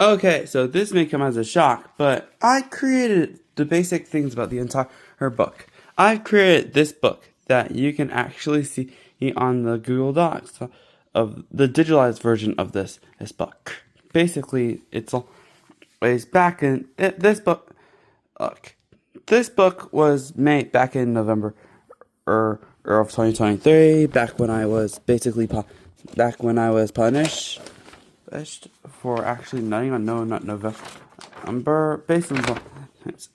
Okay, so this may come as a shock, but I created the basic things about the entire book. I've created this book that you can actually see on the Google Docs of the digitalized version of this book. Basically, it's always back in this book. Look, this book was made back in November of 2023. Back when I was punished for actually not even not November. Basically,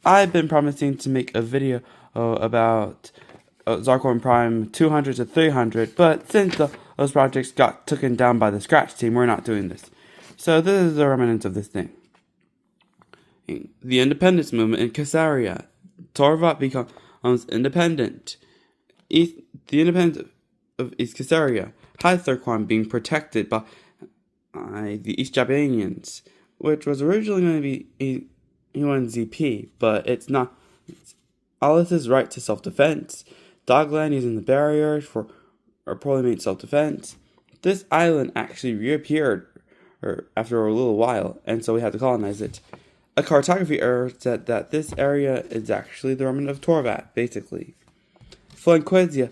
I've been promising to make a video about Zarkorn Prime 200 to 300, but since those projects got taken down by the Scratch team, we're not doing this. So this is the remnants of this thing. The independence movement in Caesarea. Torvat becomes independent. The independence of East Caesarea. Hytherquan being protected by the East Jabanians, which was originally going to be UNZP, but it's not. Alice's right to self-defense. Dogland using the barriers for poorly made self-defense. This island actually reappeared after a little while, and so we had to colonize it. A cartography error said that this area is actually the remnant of Torvat, basically. Flanquasia,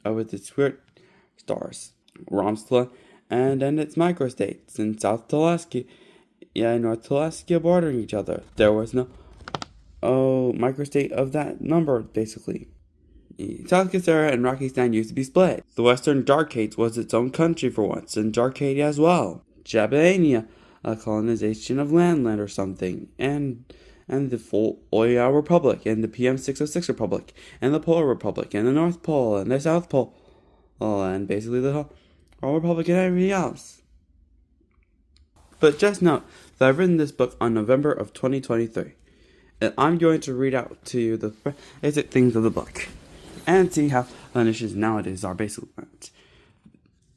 with its weird stars. Romsla, and its microstates in South Teleskia and North Teleskia bordering each other. There was no microstate of that number, basically. South Caesarea and Rockistan used to be split. The Western Darkades was its own country for once, and Darkade as well. Jabania, a colonization of Landland or something, and the full Oya Republic, and the PM606 Republic, and the Polar Republic, and the North Pole, and the South Pole, and basically the whole Republic and everything else. But just note that I've written this book on November of 2023, and I'm going to read out to you the basic things of the book, and see how the initiatives nowadays are basically.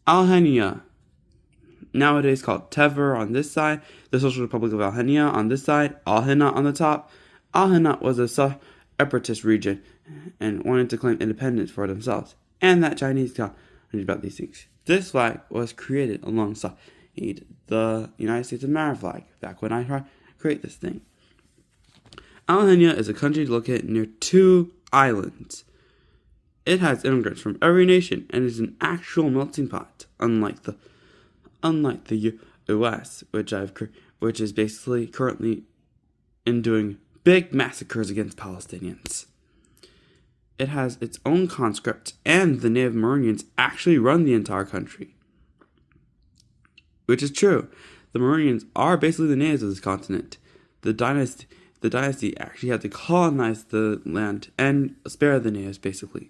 Alhenia, nowadays called Tever on this side, the Social Republic of Alhenia on this side, Alhena on the top. Alhena was a separatist region and wanted to claim independence for themselves, and that Chinese got about these things. This flag was created alongside the United States of America flag back when I tried to create this thing. Alhenia is a country located near 2 islands. It has immigrants from every nation and is an actual melting pot, unlike the U.S., which is basically currently doing big massacres against Palestinians. It has its own conscript, and the native Maronians actually run the entire country. Which is true. The Maronians are basically the natives of this continent. The dynasty actually had to colonize the land and spare the natives, basically.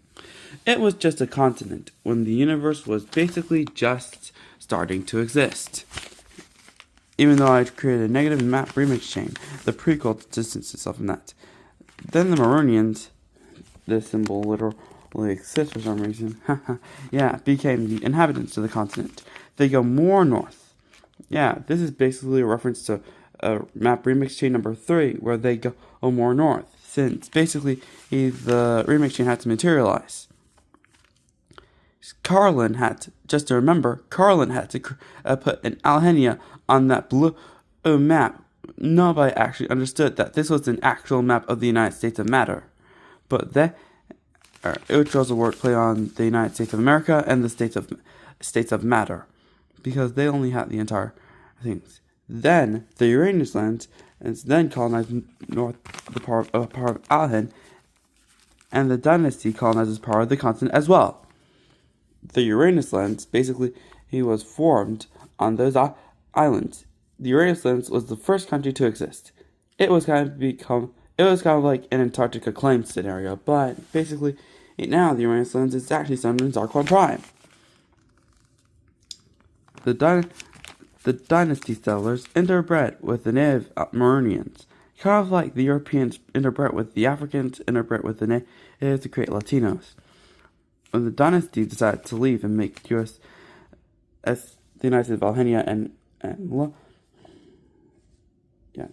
It was just a continent when the universe was basically just starting to exist. Even though I created a negative map remix chain, the prequel distanced itself from that. Then the Maronians, this symbol literally exists for some reason, became the inhabitants of the continent. They go more north. Yeah, this is basically a reference to map remix chain number 3, where they go more north, since basically the remix chain had to materialize. Carlin had to put an Alhenia on that blue map. Nobody actually understood that this was an actual map of the United States of Matter. But it was a wordplay on the United States of America and the States of Matter, because they only had the entire things. Then the Uranus lands, and then colonized north the part of Alhen, and the dynasty colonizes part of the continent as well. The Uranus lands, basically, he was formed on those islands. The Uranus lands was the first country to exist. It was kind of like an Antarctica claim scenario, but basically, now the Uranus lands is actually centered in Zarkorn Prime. The dynasty settlers interbred with the native Maronians, kind of like the Europeans interbred with the Africans, interbred with the natives to create Latinos. When the dynasty decided to leave and make the United States of Alhenia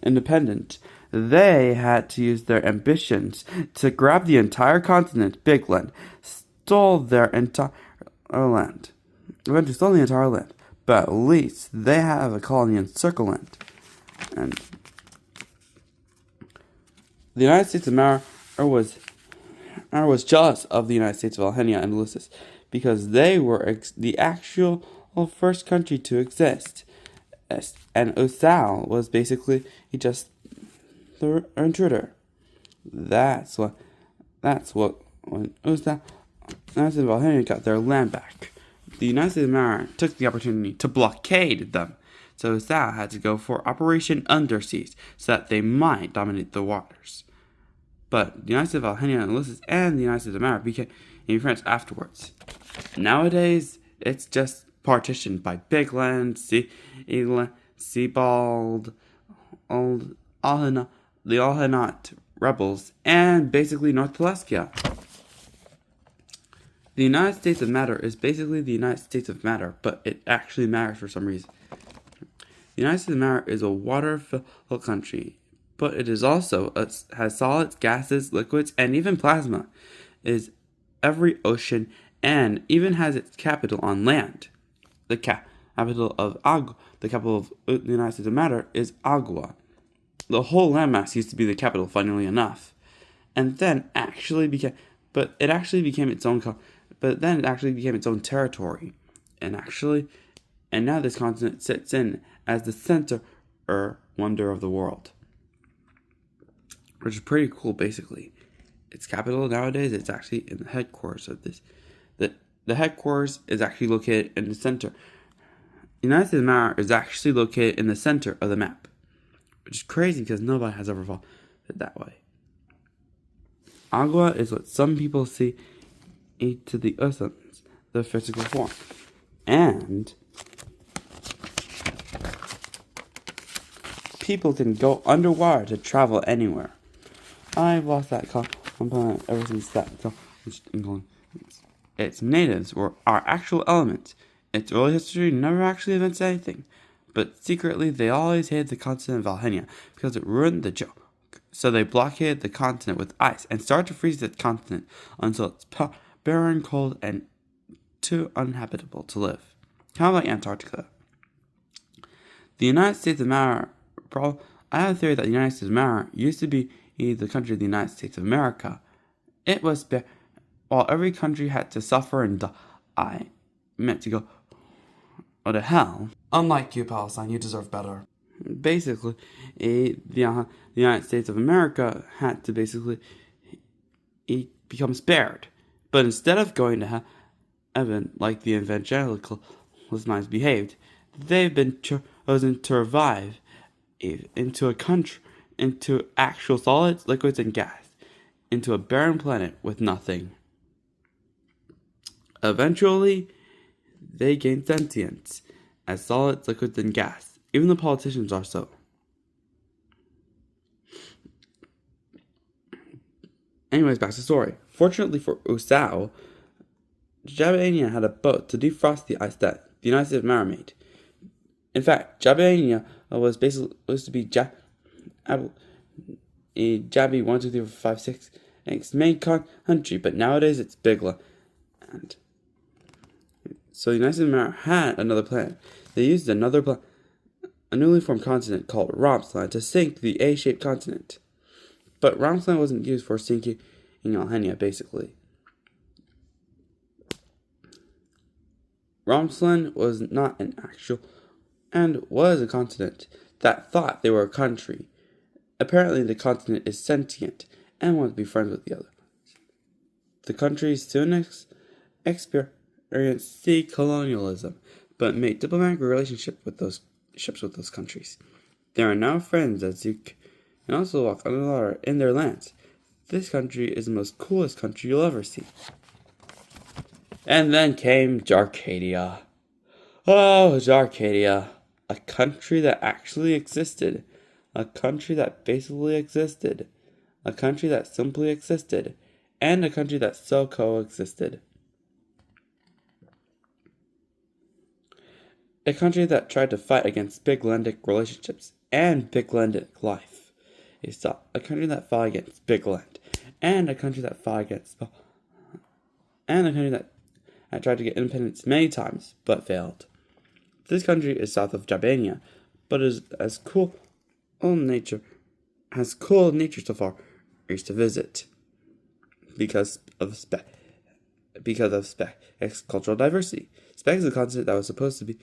independent, they had to use their ambitions to grab the entire continent, Bigland, stole their entire land. Eventually stole the entire land. but at least they have a colony encirclement. And the United States of America was jealous of the United States of Alhenia and Ulysses because they were the actual first country to exist. And Osal was basically just the intruder. That's what when Osal United States of Alhenia got their land back. The United States of America took the opportunity to blockade them. So Osal had to go for Operation Underseas so that they might dominate the waters. But the United States of Alhenia and Ulysses and the United States of America became friends afterwards. Nowadays, it's just partitioned by Big Land, Seabald, the Alhenot rebels, and basically North Teleskia. The United States of Matter is basically the United States of Matter, but it actually matters for some reason. The United States of Matter is a water-filled country, but it is also has solids, gases, liquids, and even plasma. It is every ocean and even has its capital on land. The capital of the United States of Matter is Agua. The whole landmass used to be the capital, funnily enough, and then it actually became its own territory, and now this continent sits in as the center or wonder of the world, which is pretty cool. Basically, its capital nowadays it's actually in the headquarters of this. The headquarters is actually located in the center. The United States of America is actually located in the center of the map, which is crazy because nobody has ever thought it that way. Agua is what some people see to the oceans, the physical form, and people can go underwater to travel anywhere. I've lost that component ever since that. Its natives were our actual elements. Its early history never actually evinced anything, but secretly they always hated the continent of Alhenia because it ruined the joke. So they blockaded the continent with ice and started to freeze the continent until it's barren, cold, and too uninhabitable to live. How about Antarctica? The United States of America. I have a theory that the United States of America used to be the country of the United States of America. It was while every country had to suffer and die, meant to go to hell. Unlike you, Palestine, you deserve better. Basically, the United States of America had to become spared. But instead of going to heaven like the evangelical minds behaved, they've been chosen to revive into a country, into actual solids, liquids, and gas, into a barren planet with nothing. Eventually, they gain sentience as solids, liquids, and gas. Even the politicians are so. Anyways, back to the story. Fortunately for Usao, Jabania had a boat to defrost the ice that the United States of America made. In fact, Jabania was supposed to be Jabi 1, 2, 3, 4, 5, 6, its main country, but nowadays it's Big Land. So the United States of America had another plan. They used a newly formed continent called Romsland to sink the A-shaped continent. But Romsland wasn't used for sinking Alhenia, basically. Romsland was not an actual and was a continent that thought they were a country. Apparently the continent is sentient and wants to be friends with the other. The countries soon experienced sea colonialism, but made diplomatic relationship with those countries. They are now friends as you can also walk on the water in their lands. This country is the most coolest country you'll ever see. And then came Jarcadia. Oh, Jarcadia. A country that actually existed. A country that basically existed. A country that simply existed. And a country that so coexisted. A country that tried to fight against big landic relationships and big landic life. A country that fought against big land. And a country that fought against... And a country that tried to get independence many times, but failed. This country is south of Jabania, but is as cool nature so far is to visit because of cultural diversity. Spec is a continent that was supposed to be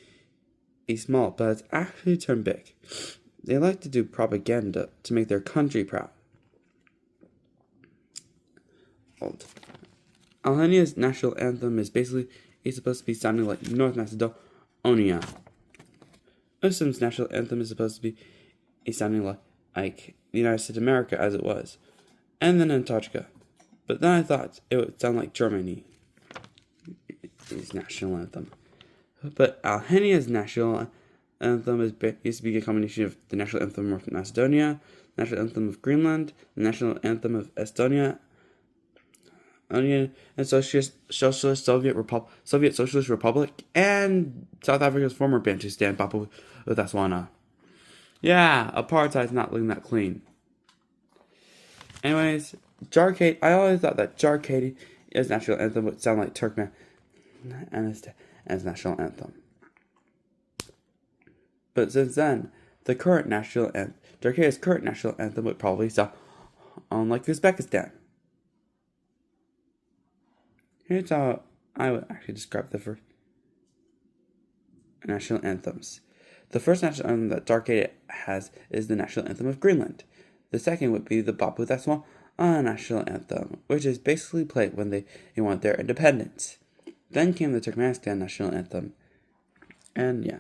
small, but it's actually turned big. They like to do propaganda to make their country proud. Albania's national anthem is supposed to be sounding like North Macedonia. Iceland's national anthem is supposed to be sounding like the United States of America as it was, and then Antarctica. But then I thought it would sound like Germany's national anthem. But Albania's national anthem used to be a combination of the national anthem of Macedonia, the national anthem of Greenland, the national anthem of Estonia, and Soviet Socialist Republic, and South Africa's former Bantustan, Papua Botswana. Yeah, apartheid's not looking that clean. Anyways, Jarkadi. I always thought that Jarkadi's national anthem would sound like Turkmen and its national anthem. But since then, Jarkadi's current national anthem would probably sound like Uzbekistan. Here's how I would actually describe the first national anthems. The first national anthem that Jarkadi has is the national anthem of Greenland. The second would be the Papua Botswana national anthem, which is basically played when they want their independence. Then came the Turkmenistan national anthem. And yeah.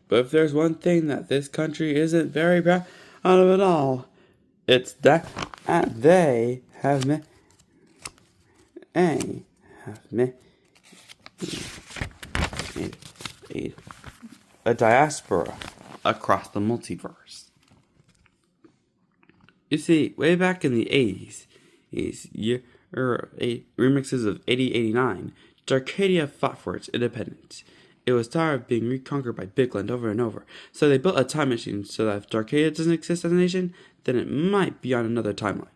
But if there's one thing that this country isn't very proud of at all, it's that they have a diaspora across the multiverse. You see, way back in the 80s, remixes of 8089, Jarkadia fought for its independence. It was tired of being reconquered by Bigland over and over, so they built a time machine so that if Jarkadia doesn't exist as a nation, then it might be on another timeline.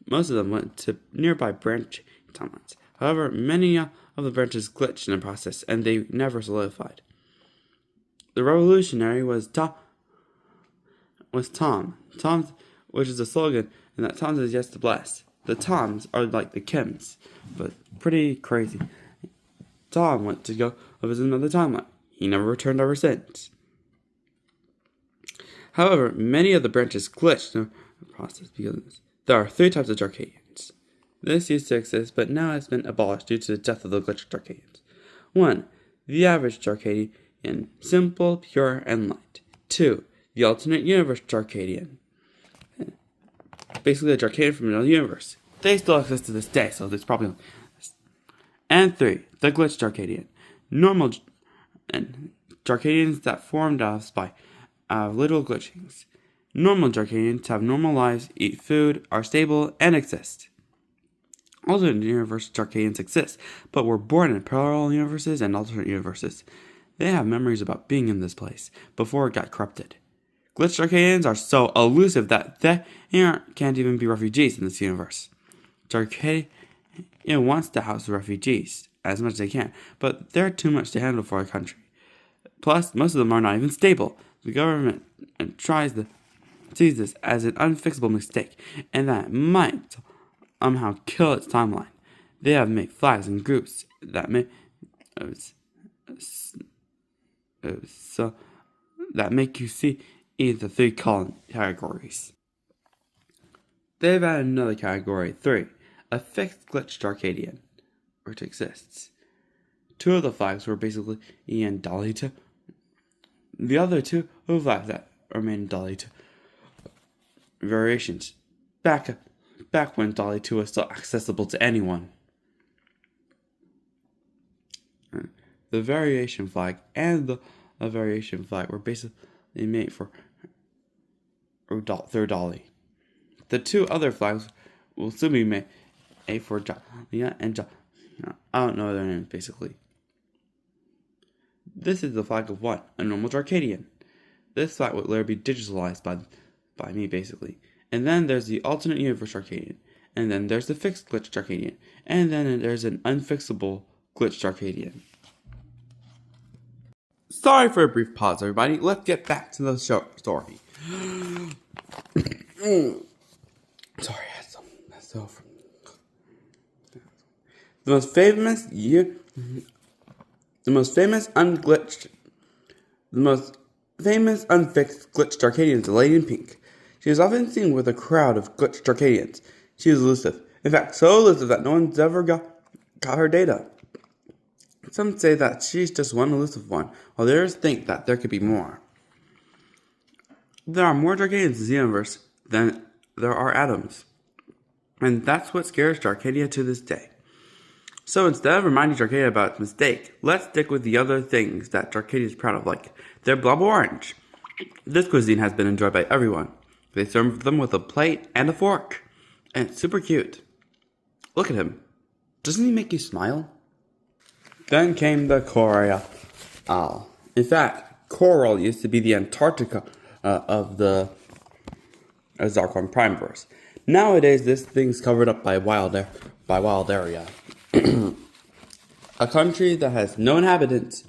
Most of them went to nearby branch timelines. However, many of the branches glitched in the process, and they never solidified. The revolutionary was Tom, which is a slogan, and that Tom says yes to bless. The Toms are like the Kims, but pretty crazy. Tom went to go visit another timeline. He never returned ever since. However, many of the branches glitched in the process because there are 3 types of Jarkadians. This used to exist, but now has been abolished due to the death of the glitched Jarkadians. 1. The average Jarkadian, simple, pure, and light. 2. The alternate universe Jarkadian. Basically a Jarkadian from another universe. They still exist to this day, so there's probably... And 3. The glitched Jarkadian. Normal Jarkadians that formed us by little glitchings. Normal Jarkadians have normal lives, eat food, are stable, and exist. Alternate universe Jarkadians exist, but were born in parallel universes and alternate universes. They have memories about being in this place before it got corrupted. Glitched Jarkadians are so elusive that they can't even be refugees in this universe. Jarkadia wants to house the refugees as much as they can, but they're too much to handle for a country. Plus, most of them are not even stable. The government sees this as an unfixable mistake, and that it might somehow kill its timeline. They have made flags and groups that make you see the 3 categories. They've added another category 3, a fixed glitched Jarkadian, which exists. 2 of the flags were basically in Dolly 2. The other 2 flags that remain in Dolly 2 variations. Back when Dolly 2 was still accessible to anyone. The variation flag and the variation flag were basically made for third Dolly. The 2 other flags will soon be made for Jalia and I don't know their names basically. This is the flag of 1, a normal Jarkadian. This flag would later be digitalized by me basically. And then there's the alternate universe Jarkadian. and then there's the fixed glitched Arcadian, and then there's an unfixable glitched Arcadian. Sorry for a brief pause, everybody. Let's get back to the story. Sorry, I had some. The most famous unfixed glitched Arcadian is a lady in pink. She is often seen with a crowd of glitched Arcadians. She is elusive. In fact, so elusive that no one's ever got her data. Some say that she's just one elusive one, while others think that there could be more. There are more Arcadians in the universe than there are atoms. And that's what scares Arcadia to this day. So instead of reminding Arcadia about its mistake, let's stick with the other things that Arcadia is proud of, like their blob orange. This cuisine has been enjoyed by everyone. They serve them with a plate and a fork. And it's super cute. Look at him. Doesn't he make you smile? Then came the coral. In fact, coral used to be the Antarctica of the Zarkon Primeverse. Nowadays, this thing's covered up by wild area. A country that has no inhabitants,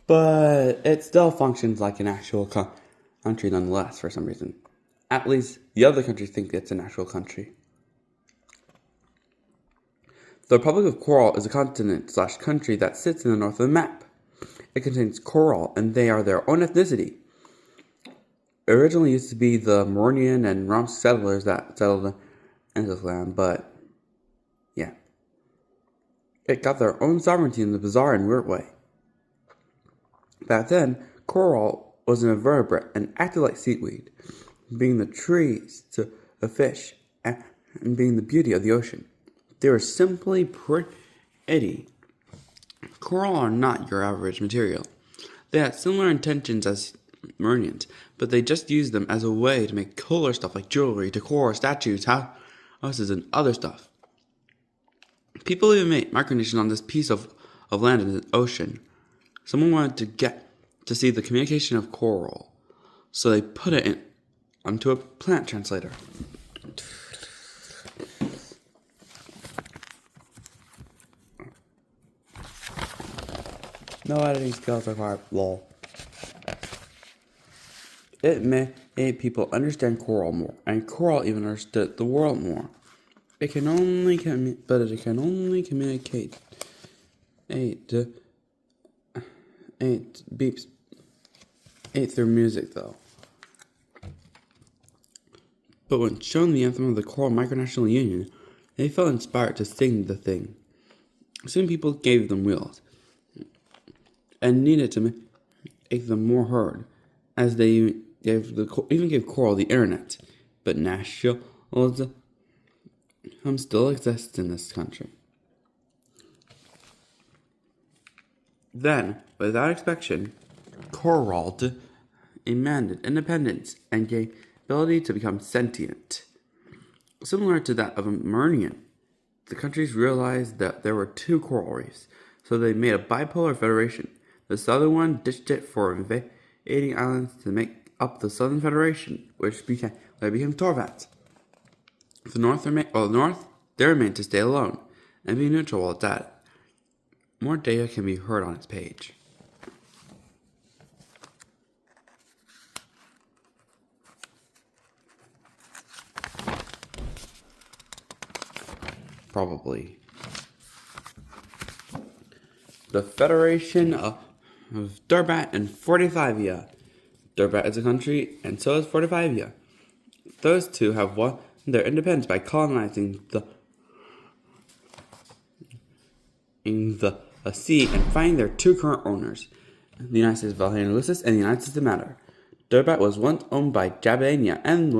but it still functions like an actual country nonetheless for some reason. At least the other countries think it's an actual country. The Republic of Coral is a continent/country that sits in the north of the map. It contains coral, and they are their own ethnicity. It originally used to be the Mornian and Romsk settlers that settled in this land, but yeah. It got their own sovereignty in a bizarre and weird way. Back then, coral was an invertebrate and acted like seaweed, being the trees to the fish and being the beauty of the ocean. They were simply pretty. Coral are not your average material. They had similar intentions as Murnians, but they just used them as a way to make cooler stuff like jewelry, decor, statues, houses, and other stuff. People even made micronations on this piece of land in the ocean. Someone wanted to get to see the communication of coral, so they put it onto a plant translator. No editing skills required, lol. It made people understand coral more, and coral even understood the world more. It can only communicate 8 beeps 8 through music though. But when shown the anthem of the Coral Micronational Union, they felt inspired to sing the thing. Soon people gave them wheels, and needed to make them more heard, as they even gave coral the internet. But nationalism still exists in this country. Then, without expectation, coral demanded independence and gained ability to become sentient. Similar to that of a Murnian, the countries realized that there were 2 coral reefs, so they made a bipolar federation. The southern one ditched it for invading islands to make up the Southern Federation, which became Torvat. The North, they remained to stay alone and be neutral while it's at it. More data can be heard on its page. Probably. The Federation of Durbat and Fortifivia. Durbat is a country, and so is Fortifivia. Those two have won their independence by colonizing the sea and finding their 2 current owners, the United States of Valhalla and Ulysses and the United States of Matter. Durbat was once owned by Jabania and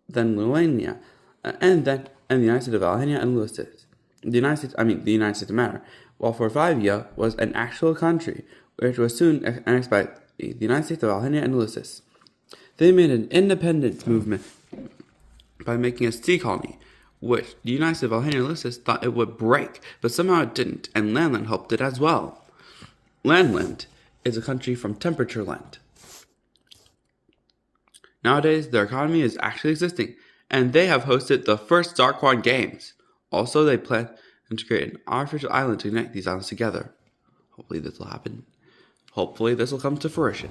then Luania, and the United States of Valhalla and Ulysses. The United States of Matter, while Fortifivia was an actual country, which was soon annexed by the United States of Valhalla and Ulysses. They made an independence movement by making a sea colony, which the United States of Valhalla and Ulysses thought it would break, but somehow it didn't, and Landland helped it as well. Landland is a country from Temperature Land. Nowadays, their economy is actually existing, and they have hosted the first Zarquan Games. Also, they plan to create an artificial island to connect these islands together. Hopefully this will happen. Hopefully this will come to fruition.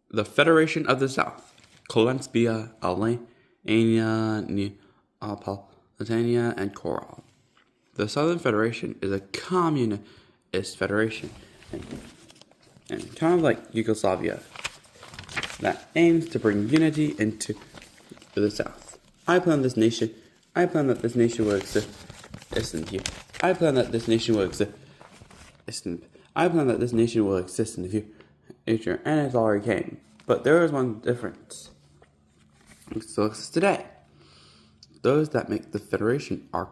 The Federation of the South, Colensbia, Alania, Neapolitania, and Coral. The Southern Federation is a communist federation, and kind of like Yugoslavia, that aims to bring unity into the South. I plan that this nation will exist in the future, and it's already came. But there is one difference. It still exists today. Those that make the Federation are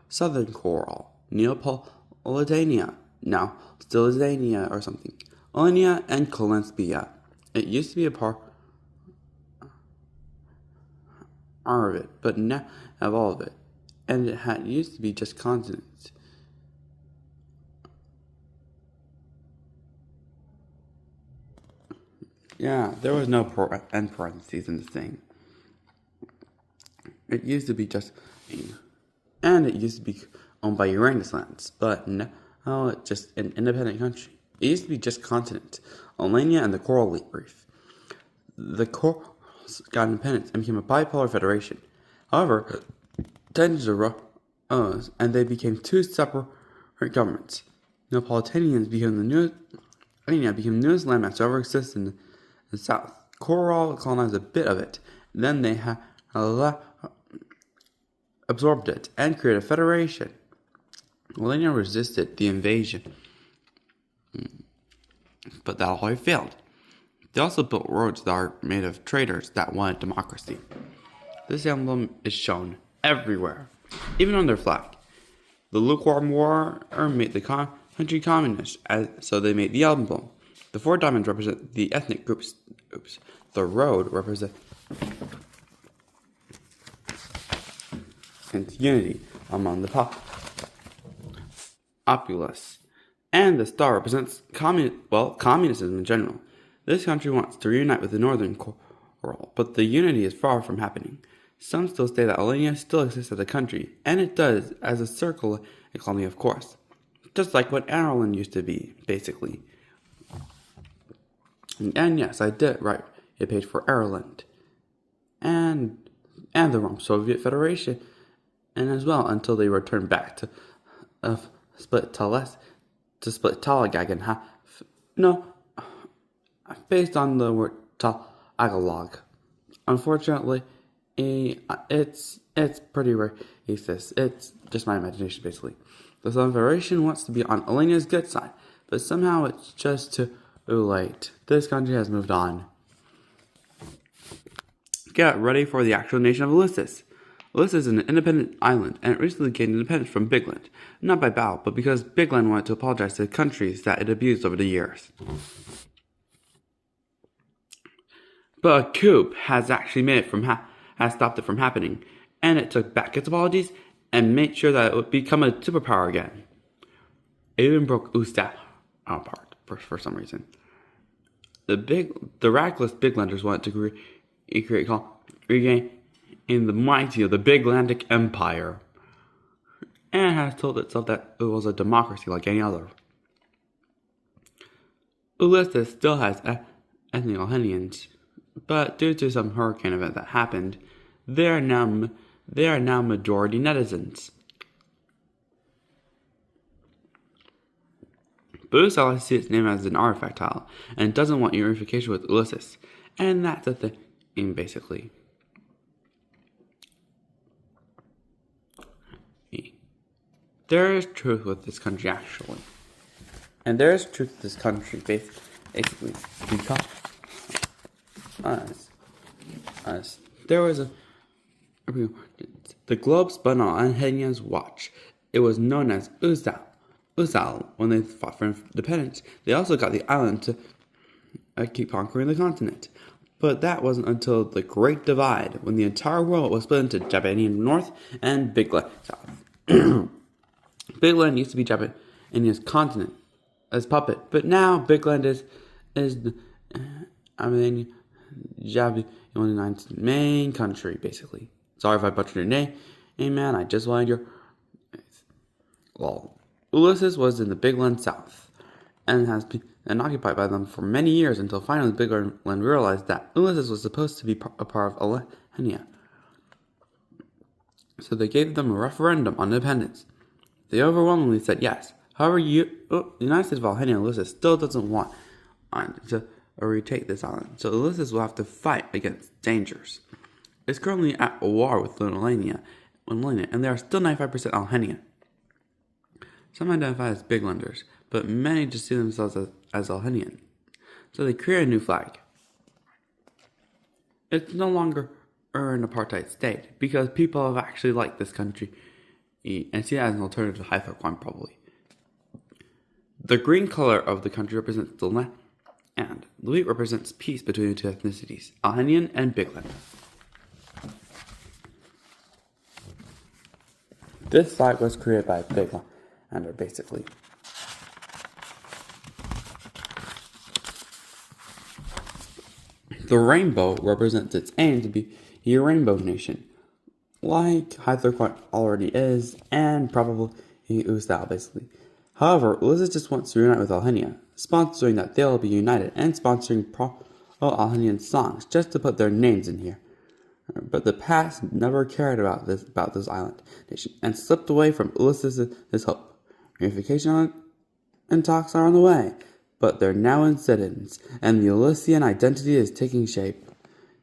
Southern Coral, Neapolitania, now Stilizania or something, Alania, and Colensbia. It used to be a part of it, but now have all of it, and it had used to be just continents. Yeah, there was no end parentheses in this thing. It used to be just, and it used to be owned by Uranus lands, but now it's just an independent country. It used to be just continents, Alania and the Coral Reef. The Corals got independence and became a bipolar federation. However, tensions arose, and they became two separate governments. Neapolitanians became the newest landmass to ever exist in the South. Coral colonized a bit of it. Then they absorbed it and created a federation. Alania resisted the invasion, but that always failed. They also built roads that are made of traders that wanted democracy. This emblem is shown everywhere, even on their flag. The lukewarm war made the country communist, so they made the emblem. The four diamonds represent the ethnic groups. The road represents unity among the populace. And the star represents communism in general. This country wants to reunite with the Northern Coral, but the unity is far from happening. Some still say that Alania still exists as a country, and it does, as a circle economy, of course. Just like what Ireland used to be, basically. And yes, I did right. It paid for Ireland. And the Rome Soviet Federation, and as well until they returned back to split Talagag in half. No, based on the word Tagalog. Unfortunately, it's pretty racist. It's just my imagination, basically. The Southern Federation wants to be on Alania's good side, but somehow it's just too late. This country has moved on. Get ready for the actual nation of Ulysses. Ulysses is an independent island, and it recently gained independence from Bigland. Not by battle, but because Bigland wanted to apologize to the countries that it abused over the years. But a coup has actually has stopped it from happening, and it took back its apologies and made sure that it would become a superpower again. It even broke Ustav apart for some reason. The reckless Biglanders wanted to regain in the mighty of the Big Atlantic Empire, and has told itself that it was a democracy like any other. Ulysses still has ethnic Alanians, but due to some hurricane event that happened, they are now majority netizens. But Usa likes to see its name as an artifact tile, and doesn't want unification with Ulysses, and that's the thing, basically. There is truth with this country, actually. And there is truth with this country, basically, because there was the globe spun on Anhenia's watch. It was known as Uzal. When they fought for independence, they also got the island to keep conquering the continent. But that wasn't until the Great Divide, when the entire world was split into Japanese North and Bigland South. Bigland used to be Japanese continent as puppet, but now Bigland is Javi, United's main country, basically. Sorry if I butchered your name. Hey man, I just wanted your... Well, Ulysses was in the Big Land South, and has been occupied by them for many years until finally the Big Land realized that Ulysses was supposed to be a part of Alhenia. So they gave them a referendum on independence. They overwhelmingly said yes. However, the United States of Alhenia Ulysses still doesn't want to retake this island, so Ulysses will have to fight against dangers. It's currently at war with Lithuania, and they are still 95% Alhenia. Some identify as Biglanders, but many just see themselves as Alhenian. So they create a new flag. It's no longer an apartheid state, because people have actually liked this country and see it as an alternative to Hythoquan, probably. The green color of the country represents the land, and the wheat represents peace between the two ethnicities, Alhenian and Bigland. This flag was created by Biglander, basically. The rainbow represents its aim to be a rainbow nation, like Hythoquan already is, and probably Ustal, basically. However, Ulysses just wants to unite with Alhenia, sponsoring that they'll be united, and sponsoring pro-Alhenian songs just to put their names in here. But the past never cared about this island nation, and slipped away from Ulysses' hope. Reunification and talks are on the way, but they're now in sit-ins, and the Ulyssian identity is taking shape.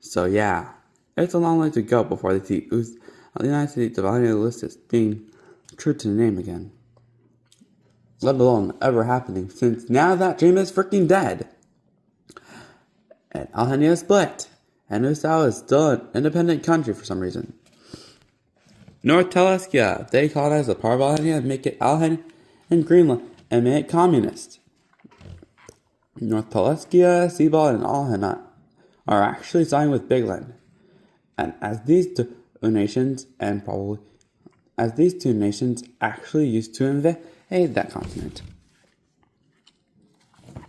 So yeah, it's a long way to go before they see the United States of Alhenia Ulysses being true to the name again. Let alone ever happening, since now that dream is freaking dead. And Alhenia is split, and Ustal is still an independent country for some reason. North Teleskia, they colonize the part of Alhenia and make it Alhenia and Greenland, and make it communist. North Teleskia, Seabald, and Alhenia are actually siding with Bigland. And as these two nations actually used to invade that continent.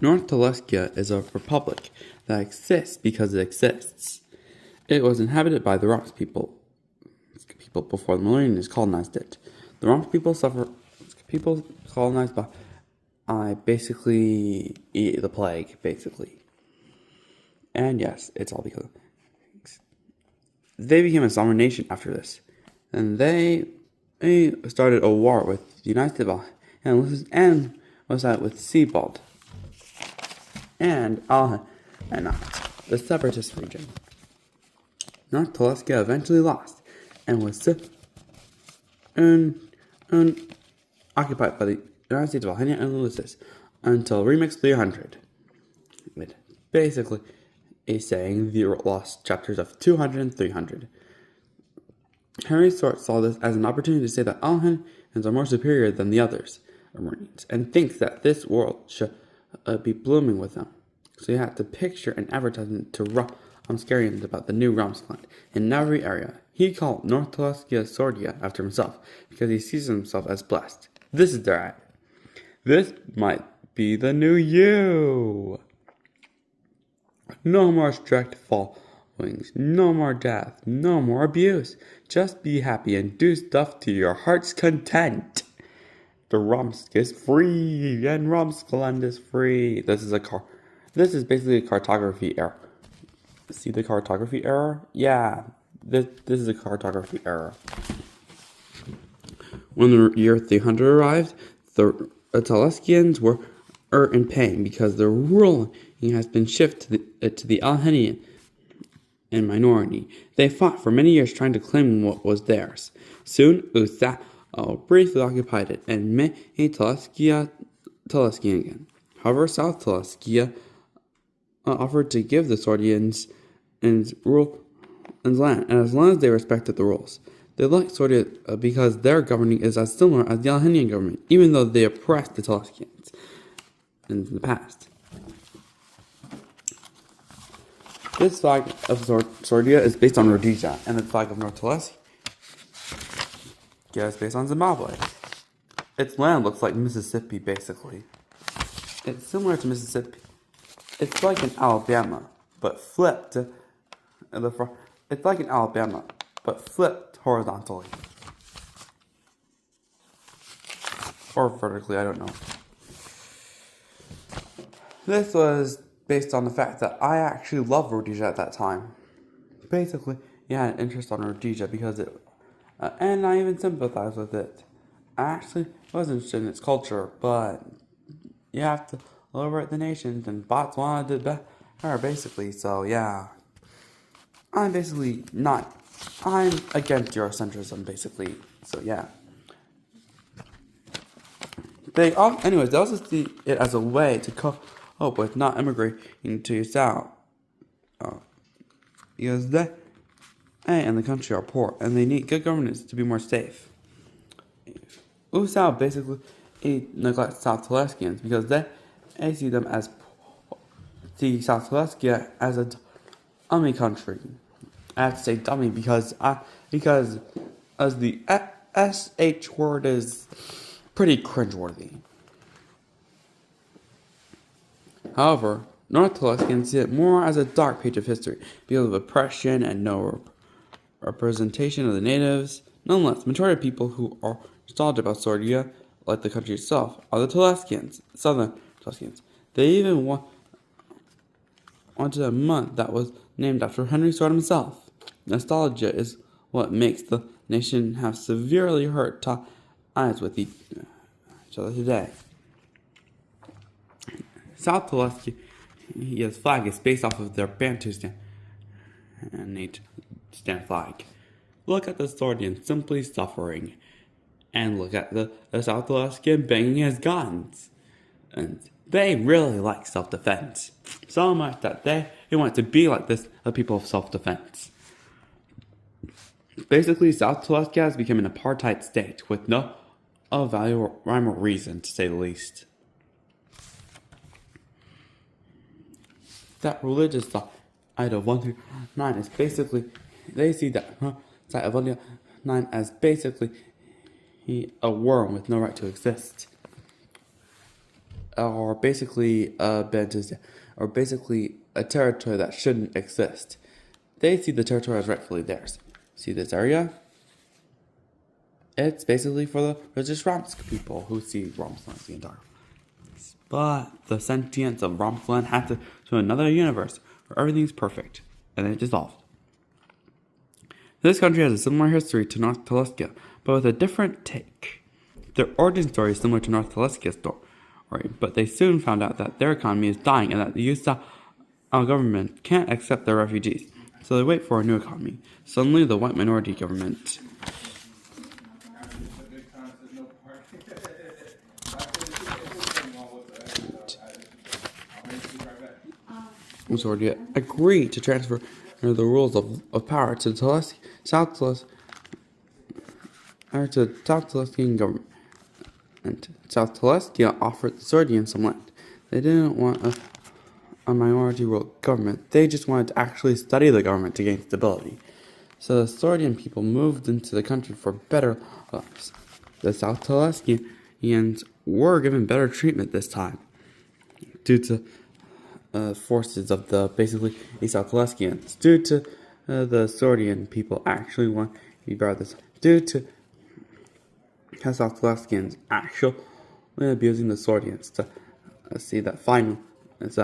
North Teleskia is a republic that exists because it exists. It was inhabited by the Romps people before the Millennials colonized it. The Romps people colonized by basically the plague, basically. And yes, it's all because they became a sovereign nation after this. And they started a war with the United States and was out with Seabald and the separatist region. North Teleskia eventually lost and was occupied by the United States of Alhenia and Ulysses until Remix 300. It basically is saying the lost chapters of 200 and 300. Henry Sort saw this as an opportunity to say that Alhenians are more superior than the others, Marines, and thinks that this world should be blooming with them. So he had to picture an advertisement to Romskarians about the new Romskland in every area. He called North Teleskia Sordia after himself because he sees himself as blessed. This is their ad. This might be the new you. No more strict followings, no more death, no more abuse. Just be happy and do stuff to your heart's content. The Romsk is free and Romskland is free. This is basically a cartography error. See the cartography error? Yeah, this is a cartography error. When the year 300 arrived, the Teleskians were in pain because their ruling has been shifted to the Alhenian and minority. They fought for many years trying to claim what was theirs. Soon, Ustal briefly occupied it and made Teleskian again. However, South Teleskia offered to give the Sordians and land, and as long as they respected the rules. They liked Sordia because their governing is as similar as the Alhenian government, even though they oppressed the Teleskians in the past. This flag of Sordia is based on Rhodesia, and the flag of North Teleskia is based on Zimbabwe. Its land looks like Mississippi, basically. It's similar to Mississippi. It's like in Alabama, but flipped. It's like in Alabama, but flipped horizontally. Or vertically, I don't know. This was based on the fact that I actually loved Rhodesia at that time. Basically, yeah, an interest on Rhodesia because and I even sympathized with it. I actually was interested in its culture, but you have to liberate the nations, and Botswana did better, basically, so yeah. I'm against Eurocentrism, basically, so yeah. They also see it as a way to cope with not immigrating to South. Because they and the country are poor, and they need good governance to be more safe. South basically neglect South Teleskians because they see South Teleska as a dummy country. I have to say dummy because as the SH word is pretty cringeworthy. However, North Teleskians see it more as a dark page of history because of oppression and no representation of the natives. Nonetheless, the majority of people who are nostalgic about Sordia, like the country itself, are the Teleskians, Southern Teleskians. They even wanted a month that was named after Henry Sword himself. Nostalgia is what makes the nation have severely hurt ties with each other today. South Telesquia's flag is based off of their Bantu stand flag. Look at the Swordian simply suffering, and look at the South Telesquian banging his guns. And they really like self-defense, so much that they want to be like the people of self-defense. Basically, South Teleskia has become an apartheid state with no value or rhyme or reason, to say the least. That religious side of 139 is basically, they see that side of 139 as basically a worm with no right to exist. Or basically a territory that shouldn't exist. They see the territory as rightfully theirs. See this area? It's basically for the religious Romsk people who see Romsland as the entire. But the sentience of Romsland had to another universe where everything's perfect, and it dissolved. This country has a similar history to North Teleskia, but with a different take. Their origin story is similar to North Teleskia's story, but they soon found out that their economy is dying and that the U.S. government can't accept their refugees, so they wait for a new economy. Suddenly, the white minority government agreed to transfer the rules of power to the South Telestian government. And South Telestia offered the Swordians some land. They didn't want a minority-ruled government. They just wanted to actually study the government to gain stability. So the Swordian people moved into the country for better lives. The South Teleskians were given better treatment this time due to forces of the South Teleskians. Due to the Swordian people actually want to be better this time. Due to South Teleskians actually abusing the Swordians to see that so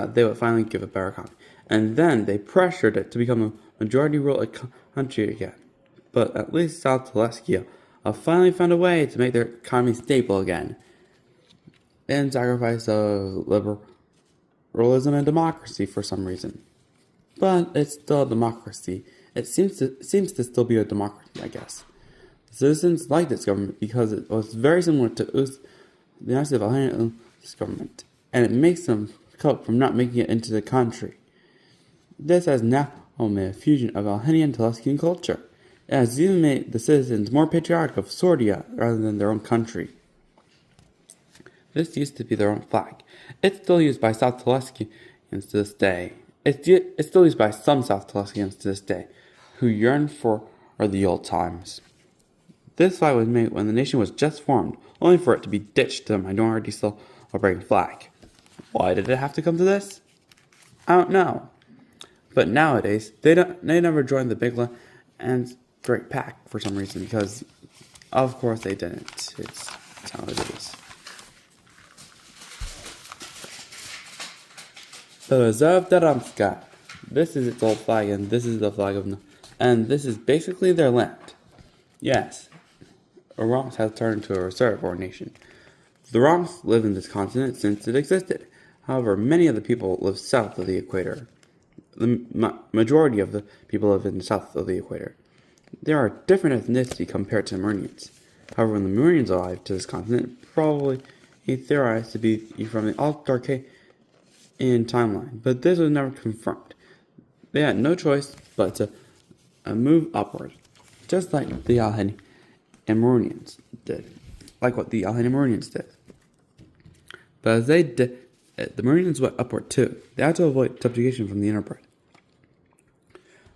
that they would finally give a better economy. And then they pressured it to become a majority-ruled country again. But at least South Teleskia finally found a way to make their economy stable again, in sacrifice of liberalism and democracy for some reason. But it's still a democracy. It seems to still be a democracy, I guess. The citizens liked its government because it was very similar to the United States of Albania's government, and it makes them cope from not making it into the country. This has now made a fusion of Albanian and Teleskian culture. It has even made the citizens more patriotic of Sordia rather than their own country. This used to be their own flag. It's still used by South Teleskians to this day. It's still used by some South Teleskians to this day, who yearn for the old times. This flag was made when the nation was just formed, only for it to be ditched to the minority celebrating flag. Why did it have to come to this? I don't know. But nowadays, they never joined the big and great pack for some reason, because of course they didn't. It's how it is. The Reserve de Ramska. This is its old flag, and this is the flag of... And this is basically their land. Yes, Roms has turned into a reserve or nation. The Roms live in this continent since it existed. However, many of the people live south of the equator. The majority of the people live in the south of the equator. There are different ethnicity compared to Murnians. However, when the Murnians arrived to this continent, probably he theorized to be from the Altarche in timeline, but this was never confirmed. They had no choice but to move upward, just like the Alheni Amorians did. Like what the Alheni Amorians did. But as they did, the Murnians went upward too. They had to avoid subjugation from the interbred.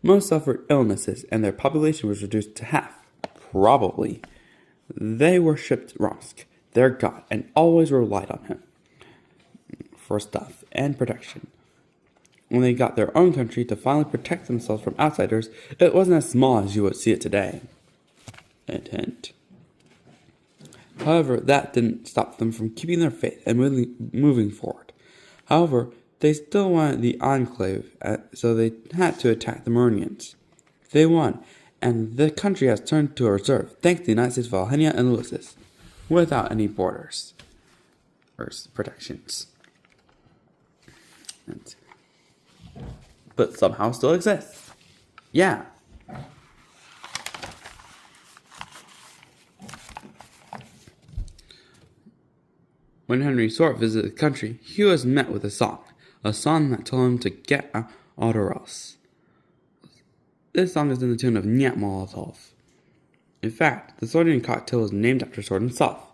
Most suffered illnesses, and their population was reduced to half. Probably. They worshipped Romsk, their god, and always relied on him for stuff and protection. When they got their own country to finally protect themselves from outsiders, it wasn't as small as you would see it today. Hint, hint. However, that didn't stop them from keeping their faith and moving forward. However, they still wanted the enclave, so they had to attack the Murnians. They won, and the country has turned to a reserve, thanks to the United States of Alhenia and Ulysses, without any borders or protections. But somehow still exists. Yeah. When Henry Sort visited the country, he was met with a song that told him to get out or else. This song is in the tune of Nyat Molotov. In fact, the Sordian cocktail was named after Sort himself.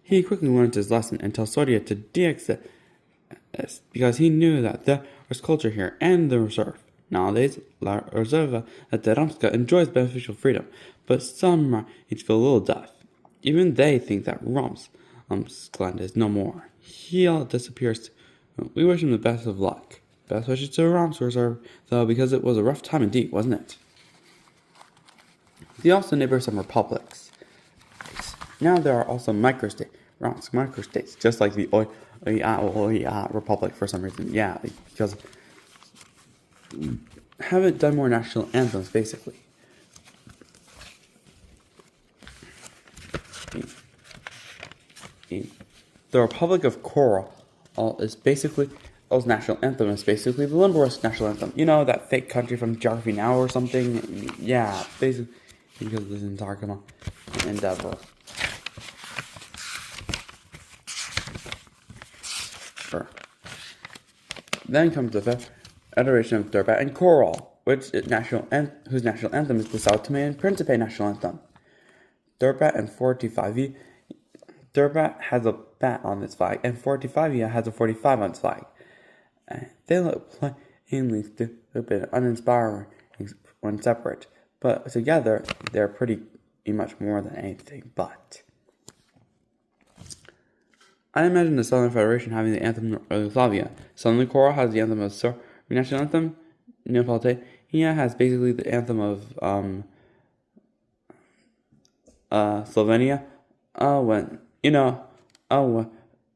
He quickly learned his lesson and told Sordia to de-exit because he knew that there was culture here and the reserve. Nowadays, La Reserva at the Ramska enjoys beneficial freedom, but some might feel a little deaf. Even they think that Rom's land is no more. He all disappears. We wish him the best of luck. Best wishes to Rom's Reserve, though, because it was a rough time indeed, wasn't it? They also neighbor some republics. Now there are also Rom's microstates, just like the Oia Republic for some reason. Yeah, because haven't done more national anthems, basically. The Republic of Coral is basically, O's national anthem is basically the Limburg's national anthem. You know, that fake country from Geography Now or something? Yeah, basically, because this entire endeavor. Sure. Then comes the Federation of Durbat and Coral, whose national anthem is the Sao Tome and Principe national anthem. Durbat and 45E. Durbat has a bat on its flag, and 45E has a 45 on its flag. They look plainly stupid and uninspiring when separate, but together they're pretty much more than anything but. I imagine the Southern Federation having the anthem of Yugoslavia. Southern Coral has the anthem of Serbian national anthem. Neapolitania has basically the anthem of Slovenia.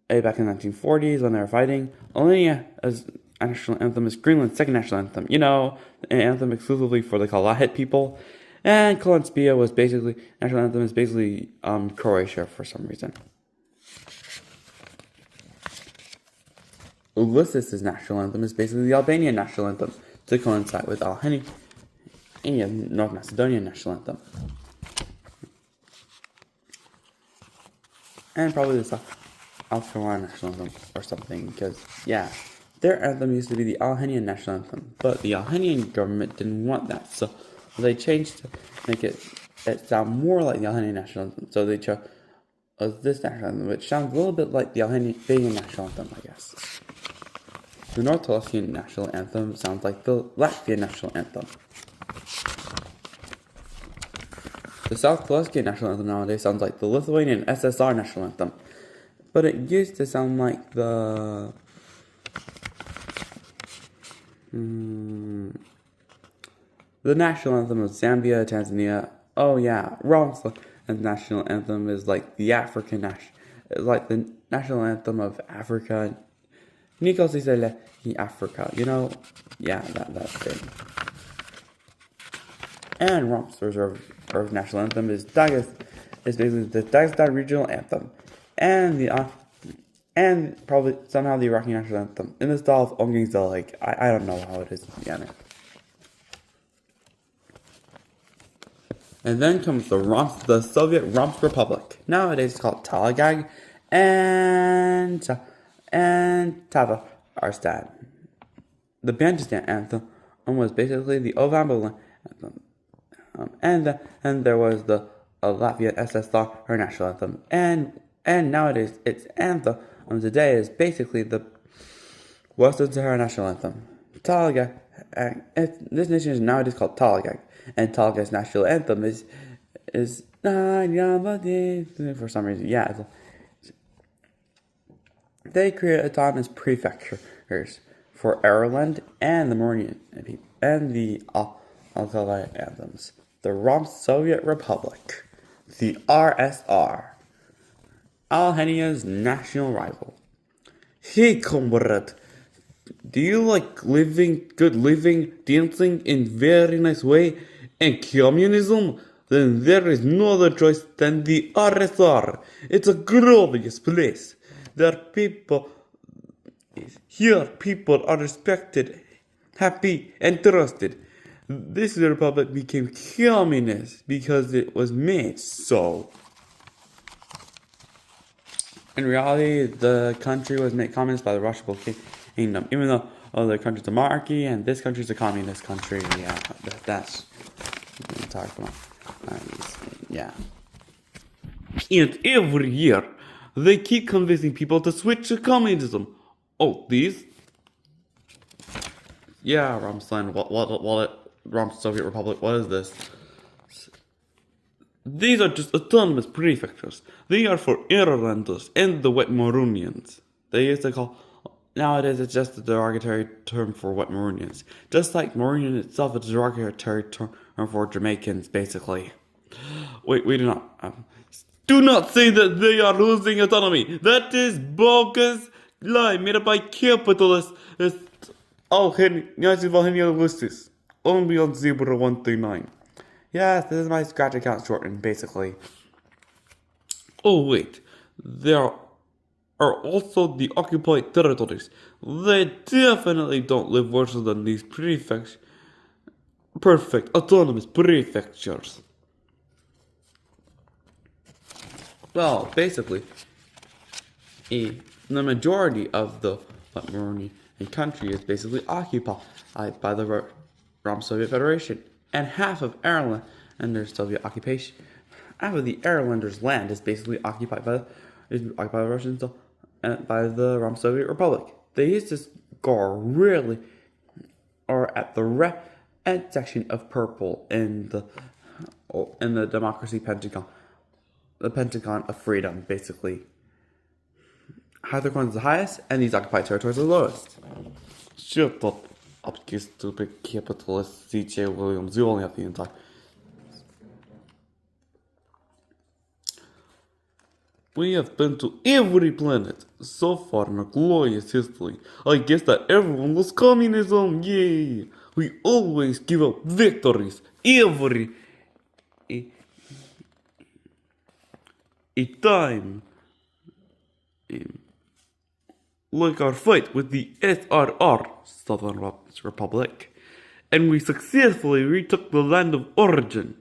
Back in the 1940s when they were fighting. Olenia's national anthem is Greenland's second national anthem. An anthem exclusively for the Kalahit people. And Kolumbia was basically, national anthem is basically Croatia for some reason. Ulysses' national anthem is basically the Albanian national anthem to coincide with Alheni and North Macedonian national anthem. And probably the South Carolina national anthem or something, because, yeah, their anthem used to be the Alhenian national anthem, but the Alhenian government didn't want that, so they changed to make it sound more like the Alhenian national anthem, so they chose this national anthem, which sounds a little bit like the Albanian national anthem, I guess. The North Tulesian national anthem sounds like the Latvian national anthem. The South Tulesian national anthem nowadays sounds like the Lithuanian SSR national anthem, but it used to sound like the The national anthem of Zambia, Tanzania. Oh yeah, wrong. And the national anthem is like the African like the national anthem of Africa. Nico Sisele in Africa. You know, yeah, that thing. And Romp's Reserve national anthem is basically the Dagestan regional anthem, and probably somehow the Iraqi national anthem in the style of Onging's like I don't know how it is to be honest. And then comes the Soviet Romsk Republic. Nowadays it's called Talagag and Tatarstan. The Bantustan anthem was basically the Ovambolan anthem. And there was the Latvian SSR national anthem. And nowadays its anthem today is basically the Western Sahara national anthem. Talagag. This nation is nowadays called Talagag. And Talagag's national anthem is for some reason, yeah. They create autonomous prefectures for Ireland and the Mauritian people and the Altai anthems. The Romsk Soviet Republic, the RSR, Albania's national rival. Hey, comrade. Do you like good living, dancing in very nice way, and communism? Then there is no other choice than the RSR. It's a glorious place. Here people are respected, happy, and trusted. This republic became communist because it was made so. In reality, the country was made communist by the Russian Kingdom, even though other countries are monarchy and this country is a communist country. Yeah, that's what I'm talking about. Yeah. And every year, they keep convincing people to switch to communism. Oh, these? Yeah, Ramstein, Romsk Soviet Republic, what is this? These are just autonomous prefectures. They are for Irelanders and the Wet Maroonians. They used to call... Nowadays, it's just a derogatory term for Wet Maroonians. Just like Maroonian itself is a derogatory term for Jamaicans, basically. We do not... do not say that they are losing autonomy. That is bogus lie made up by capitalists. Only on Zebra 139. Yes, this is my scratch account shortened, basically. Oh wait, there are also the occupied territories. They definitely don't live worse than these perfect autonomous prefectures. Well, basically, the majority of the Maroonian country is basically occupied by the Romsk Soviet Federation, and half of Ireland under Soviet occupation. Half of the Irelanders' land is basically occupied by the Russians and by the Romsk Soviet Republic. They used to score really, or at the red section of purple in the Democracy Pentagon. The Pentagon of Freedom, basically. Hyderquan is the highest, and these occupied territories are the lowest. Shut up, you stupid capitalist C.J. Williams. You only have the entire... We have been to every planet so far in our glorious history. I guess that everyone was communism, yay! We always give up victories every... a time, like our fight with the SRR, Southern Republic, and we successfully retook the land of origin,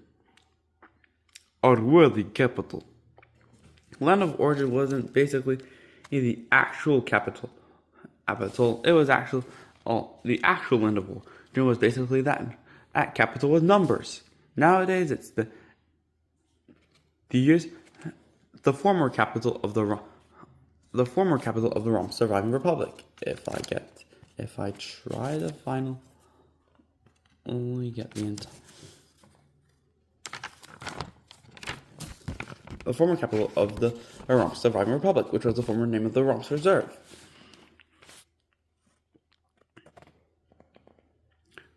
our worthy capital. Land of origin wasn't basically the actual capital. It was the actual land of origin was basically that capital with numbers. Nowadays, it's the former capital of the Romsk surviving republic. If I try the final, only get the entire. The former capital of the Romsk surviving republic, which was the former name of the Romsk Reserve.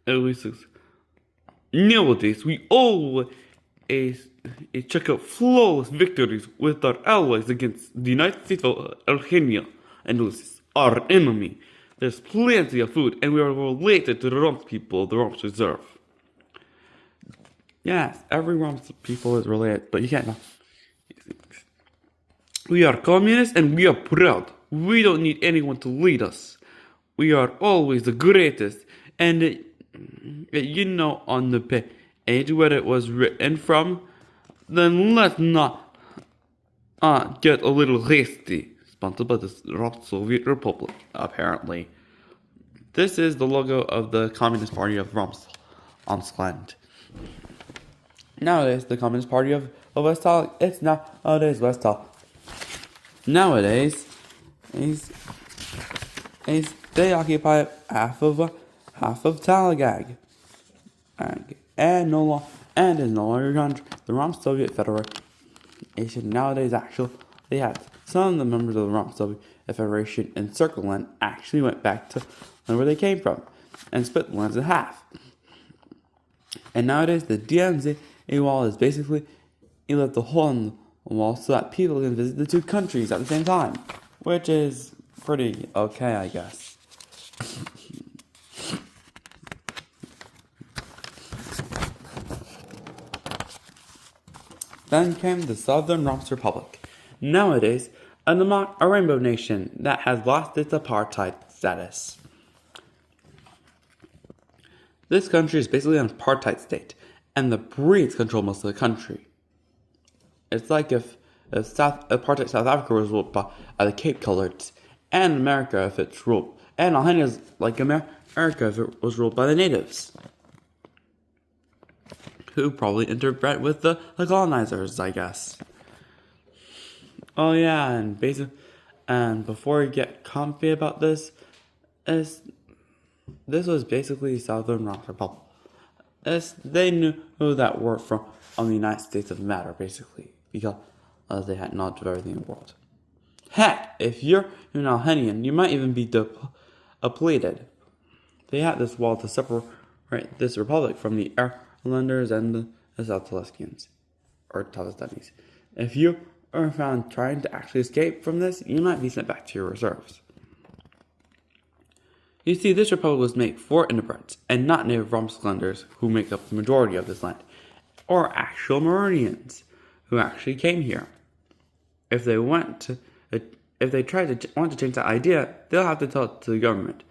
at least nowadays, we always check out flawless victories with our allies against the United States of Armenia and Lucis, our enemy. There's plenty of food, and we are related to the Roms people of the Roms Reserve. Yes, every Roms people is related, but you can't know. We are communists and we are proud. We don't need anyone to lead us. We are always the greatest. And on the page where it was written from, then let's not get a little hasty. Sponsored by the Soviet Republic, apparently. This is the logo of the Communist Party of Romsland. Nowadays, the Communist Party of Westtal, it's nowadays Westtal. Nowadays, they occupy half of Talagag, and is no longer under the Rom Soviet Federation. Nowadays, actually, they have some of the members of the Rom Soviet Federation encircled land actually went back to where they came from and split the lands in half. And nowadays, the DMZ wall is basically you left the hole in the wall so that people can visit the two countries at the same time, which is pretty okay, I guess. Then came the Southern Roms Republic, nowadays a rainbow nation that has lost its apartheid status. This country is basically an apartheid state, and the Brits control most of the country. It's like if apartheid South Africa was ruled by the Cape Coloreds, and America if it's ruled, and Albania is like America if it was ruled by the natives, who probably interbred with the colonizers, I guess. Oh yeah, and before we get comfy about this was basically Southern Roms Republic. They knew that were from the United States of Matter, basically, because they had knowledge of everything in the world. Heck, if you're an Albanian, you might even be depleted. They had this wall to separate this republic from the Irelanders and the South Teleskians, or Talestanis. If you are found trying to actually escape from this, you might be sent back to your reserves. You see, this republic was made for interbred and not native Romslanders who make up the majority of this land, or actual Meridians who actually came here. If they want to change that idea, they'll have to tell it to the government.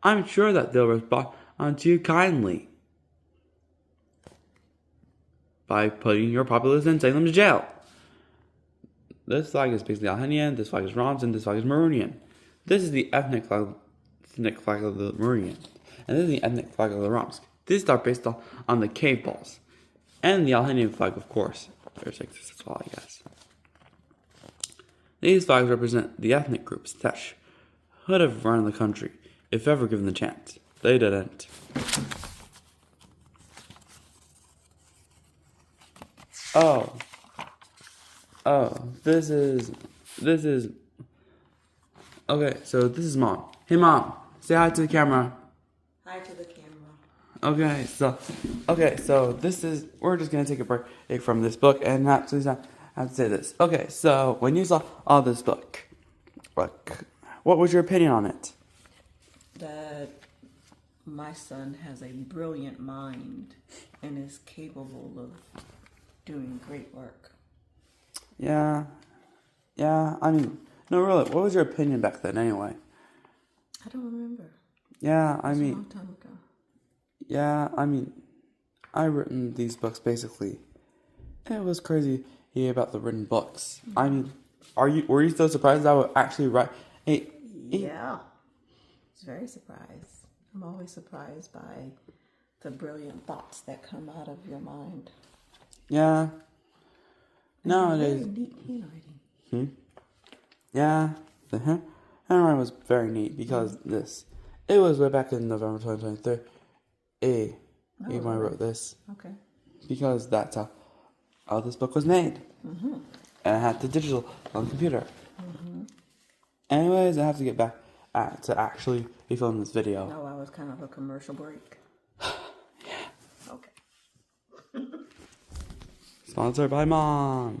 I'm sure that they'll respond to you kindly by putting your populace and sending them to jail. This flag is basically Albanian, this flag is Roms, and this flag is Meridian. This is the ethnic flag of the Meridian, and this is the ethnic flag of the Roms. These are based on the cave balls, and the Albanian flag, of course. There's as well, I guess. These flags represent the ethnic groups that should have run the country, if ever given the chance. They didn't. Oh, this is, okay, so this is Mom. Hey Mom, say hi to the camera. Hi to the camera. Okay, so this is, we're just going to take a break from this book and have to say this. Okay, so when you saw this book, what was your opinion on it? That my son has a brilliant mind and is capable of doing great work. Yeah, I mean, no, really, what was your opinion back then anyway? I don't remember. Yeah, I mean, a long time ago. Yeah, I mean, I've written these books basically. It was crazy about the written books. I mean, were you so surprised I would actually write? Yeah, I was very surprised. I'm always surprised by the brilliant thoughts that come out of your mind. Yeah. Nowadays. Very neat handwriting. Yeah, the handwriting was very neat because it was way back in November 2023. When I wrote this. Okay. Because that's how this book was made. Mm-hmm. And I had the digital on the computer. Mm-hmm. Anyways, I have to get back to actually be filming this video. No, I was kind of a commercial break. Sponsored by Mom.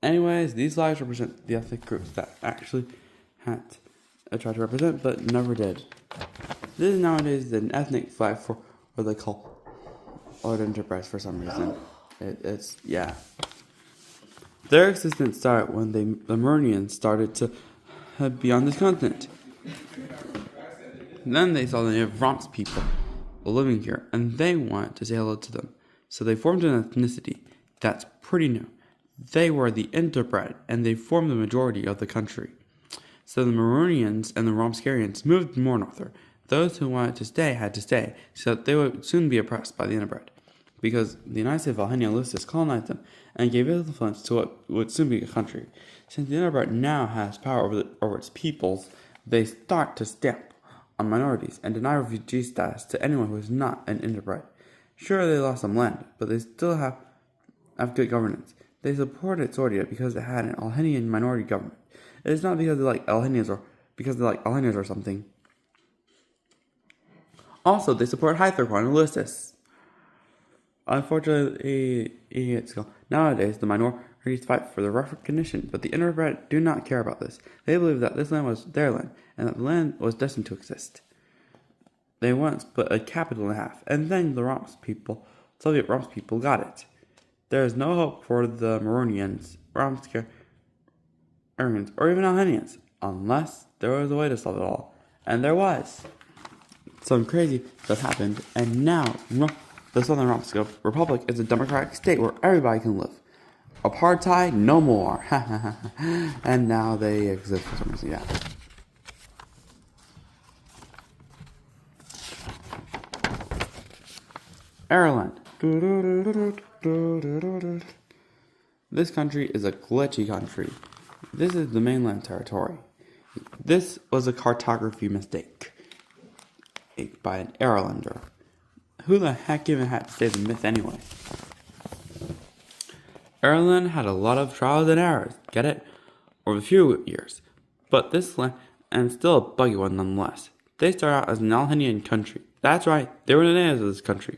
Anyways, these flags represent the ethnic groups that actually had tried to represent, but never did. This is nowadays an ethnic flag for what they call Art Enterprise for some reason. It's Their existence started when the Lemurians started to be on this continent. Then they saw the native Romps people living here, and they wanted to say hello to them. So they formed an ethnicity that's pretty new. They were the interbred, and they formed the majority of the country. So the Maronians and the Rompskarians moved more northward. Those who wanted to stay had to stay, so that they would soon be oppressed by the interbred, because the United States of Valhenia Lucis colonized them and gave influence to what would soon be a country. Since the interbred now has power over its peoples, they start to stamp on minorities and deny refugee status to anyone who is not an interbred. Sure, they lost some land, but they still have good governance. They supported Sordia because it had an Alhenian minority government. It is not because they like Alhenians or because they like Alhenians or something. Also, they support Hytherquan and Ulysses. Unfortunately, nowadays the minorities fight for their recognition, but the interbred do not care about this. They believe that this land was their land, and that the land was destined to exist. They once split a capital in half, and then the Soviet Romps people got it. There is no hope for the Maronians, Rompskarians, or even Alhenians, unless there was a way to solve it all. And there was. Some crazy stuff happened, and now the Southern Rompskar Republic is a democratic state where everybody can live. Apartheid, no more. And now they exist for some reason, Ireland. This country is a glitchy country. This is the mainland territory. This was a cartography mistake by an Irelander. Who the heck even had to say the myth anyway? Ireland had a lot of trials and errors, get it? Over a few years. But this land, and still a buggy one nonetheless. They started out as an Alhenian country. That's right, they were the natives of this country.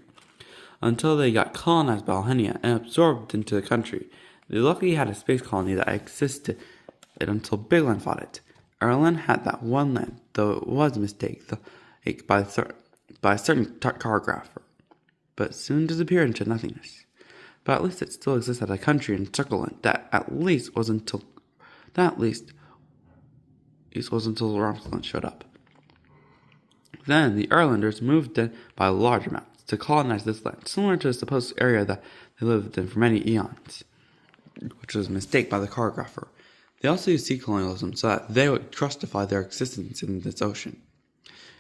Until they got colonized by Alhenia and absorbed into the country. They luckily had a space colony that existed until Bigland fought it. Ireland had that one land, though it was a mistake by a certain cartographer, but soon disappeared into nothingness. But at least it still exists as a country in Circleland that at least was until the Romsland showed up. Then the Irelanders moved in by large amounts to colonize this land, similar to the supposed area that they lived in for many eons, which was a mistake by the cartographer. They also used sea colonialism so that they would justify their existence in this ocean.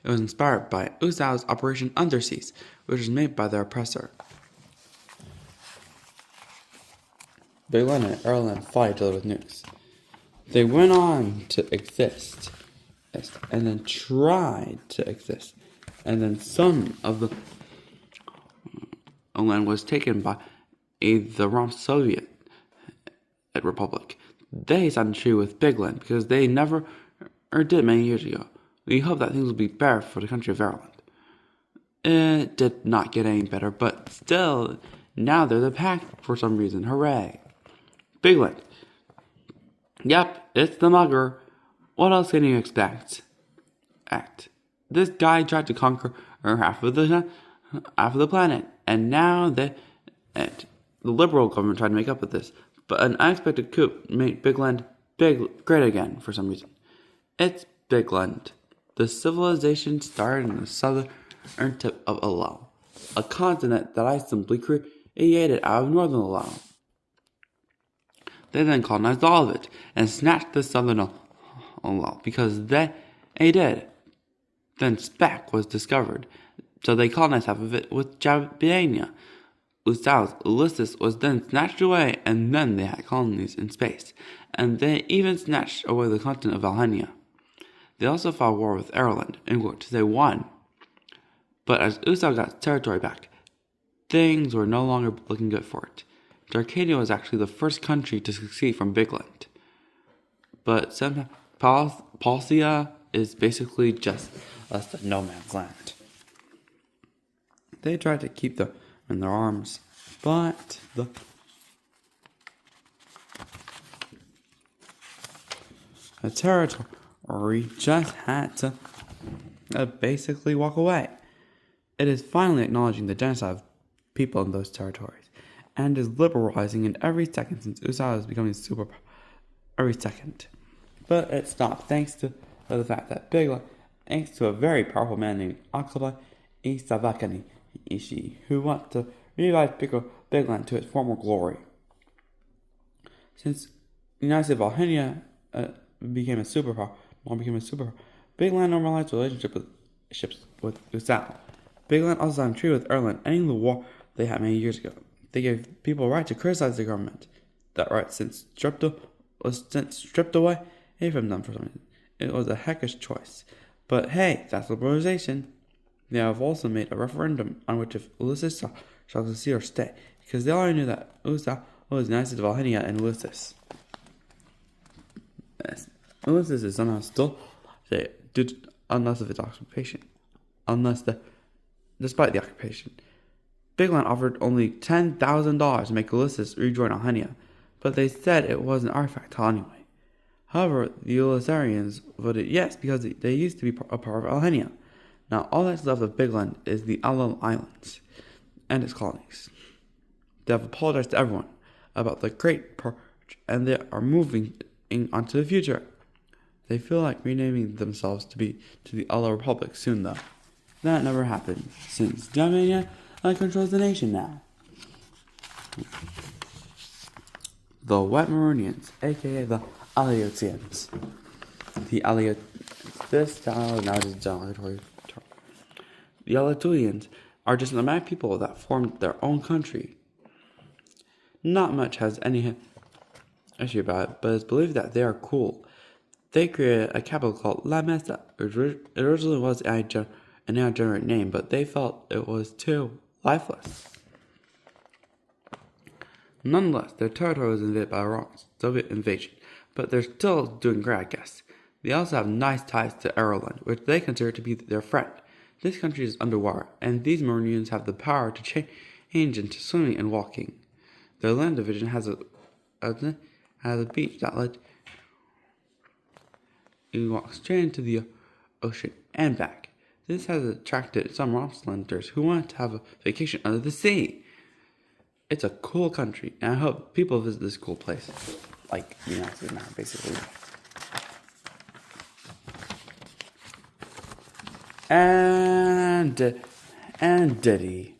It was inspired by Usau's Operation Underseas, which was made by their oppressor. Bigland and Ireland fought each other with nukes. They went on to exist, and then tried to exist, and then some of the land was taken by the Romp Soviet Republic. They signed a treaty with Bigland because they never did many years ago. We hope that things will be better for the country of Ireland. It did not get any better, but still, now they're the pact for some reason. Hooray! Bigland. Yep, it's the mugger. What else can you expect? This guy tried to conquer half of the planet, and now the liberal government tried to make up with this. But an unexpected coup made Bigland great again for some reason. It's Bigland. The civilization started in the southern tip of Alal, a continent that I simply created out of northern Alal. They then colonized all of it and snatched the southern Alal because they did. Then Spec was discovered, so they colonized half of it with Jabania. Ulysses was then snatched away, and then they had colonies in space, and they even snatched away the continent of Alhenia. They also fought a war with Ireland, in which they won. But as Usau got territory back, things were no longer looking good for it. Arcadia was actually the first country to succeed from Bigland. But somehow, Palsia is basically just a no man's land. They tried to keep them in their arms, But the territory just had to basically walk away. It is finally acknowledging the genocide of people in those territories, and is liberalizing in every second since USA is becoming super every second. But it stopped thanks to the fact that thanks to a very powerful man named Akaba Isavakani Ishii, who wants to revive Bigland to its former glory. Since United States of Albania became a superpower, Bigland normalized relationships with USA. Bigland also signed a treaty with Ireland, ending the war they had many years ago. They gave people a right to criticize the government. That right was stripped away from them for some reason. It was a heckish choice. But hey, that's liberalization. They have also made a referendum on which if Ulysses shall succeed or stay, because they already knew that USA was United States of Albania and Ulysses. Yes. Ulysses is somehow still unless of its occupation. Despite the occupation. Bigland offered only $10,000 to make Ulysses rejoin Albania, but they said it was an artifact anyway. However, the Ulyssarians voted yes because they used to be a part of Albania. Now, all that's left of Bigland is the Alal Islands and its colonies. They have apologized to everyone about the Great Purge, and they are moving onto the future. They feel like renaming themselves to the Allah Republic soon, though. That never happened, since Albania controls the nation now. The Wet Maronians, aka the Aleutians. This style now is derogatory. The Aleutians are just nomadic people that formed their own country. Not much has any issue about it, but it's believed that they are cool. They created a capital called La Mesa. It originally was an AI-generated name, but they felt it was too lifeless. Nonetheless, their territory was invaded by Iran, Soviet invasion, but they're still doing great, I guess. They also have nice ties to Ireland, which they consider to be their friend. This country is underwater, and these Maronians have the power to change into swimming and walking. Their land division has a beach that lets you walk straight into the ocean and back. This has attracted some Romslanders who want to have a vacation under the sea. It's a cool country, and I hope people visit this cool place. Like, basically. And Diddy.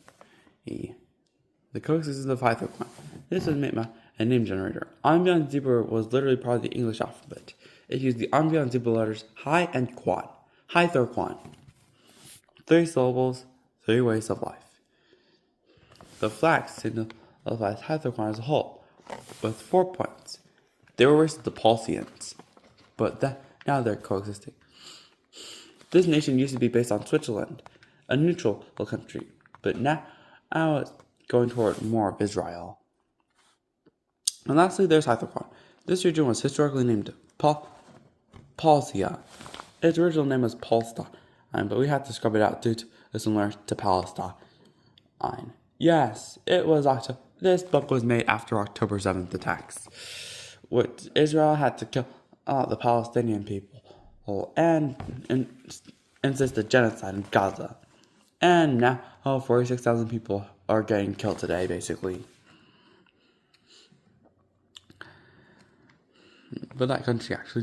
The coexistence of Hythoquan. This was made by a name generator. Ambient Zebra was literally part of the English alphabet. It used the Ambient Zebra letters Hi and Quan. Hythoquan. 3 syllables, 3 ways of life. The flag signifies Hythoquan as a whole, with 4 points. They were raised the Pausians, but now they're coexisting. This nation used to be based on Switzerland, a neutral country, but now it's going toward more of Israel. And lastly, there's Hythoquan. This region was historically named Palsia. Its original name was Palestine, but we had to scrub it out due to the similarity to Palestine. Yes, it was October. This book was made after October 7th attacks, which Israel had to kill the Palestinian people and insist a genocide in Gaza. And now 46,000 people are getting killed today, basically. But that country actually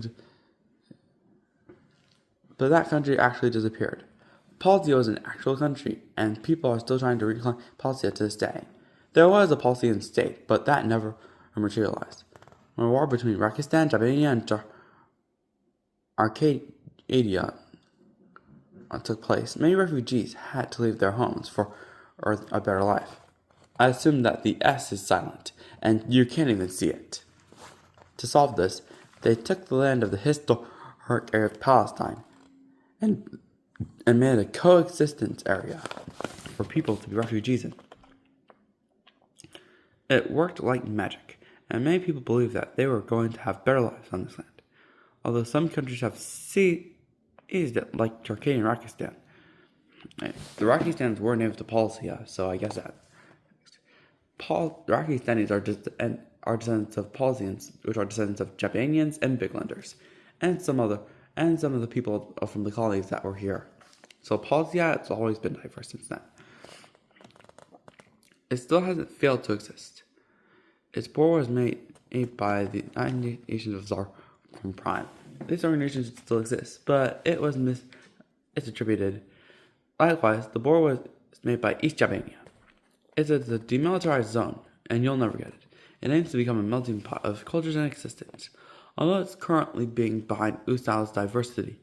disappeared. Palsia was an actual country, and people are still trying to reclaim Palsia to this day. There was a Palsian state, but that never materialized. When a war between Pakistan, Albania, and Arcadia took place, many refugees had to leave their homes for a better life. I assume that the S is silent, and you can't even see it. To solve this, they took the land of the historic area of Palestine and made a coexistence area for people to be refugees in. It worked like magic, and many people believed that they were going to have better lives on this land. Although some countries have seized it, like Turkey and Pakistan. The Pakistans were named to Palsia, so I guess that. Pakistanis are descendants of Paulsians, which are descendants of Japanians and Biglanders, and some of the people from the colonies that were here. So Paulsia, it's always been diverse since then. It still hasn't failed to exist. Its board was made by the United Nations of Czar Prime. This organization still exists, but it's attributed. Likewise, the board was made by East Japania. It's a demilitarized zone, and you'll never get it. It aims to become a melting pot of cultures and existence, although it's currently being behind Usal's diversity.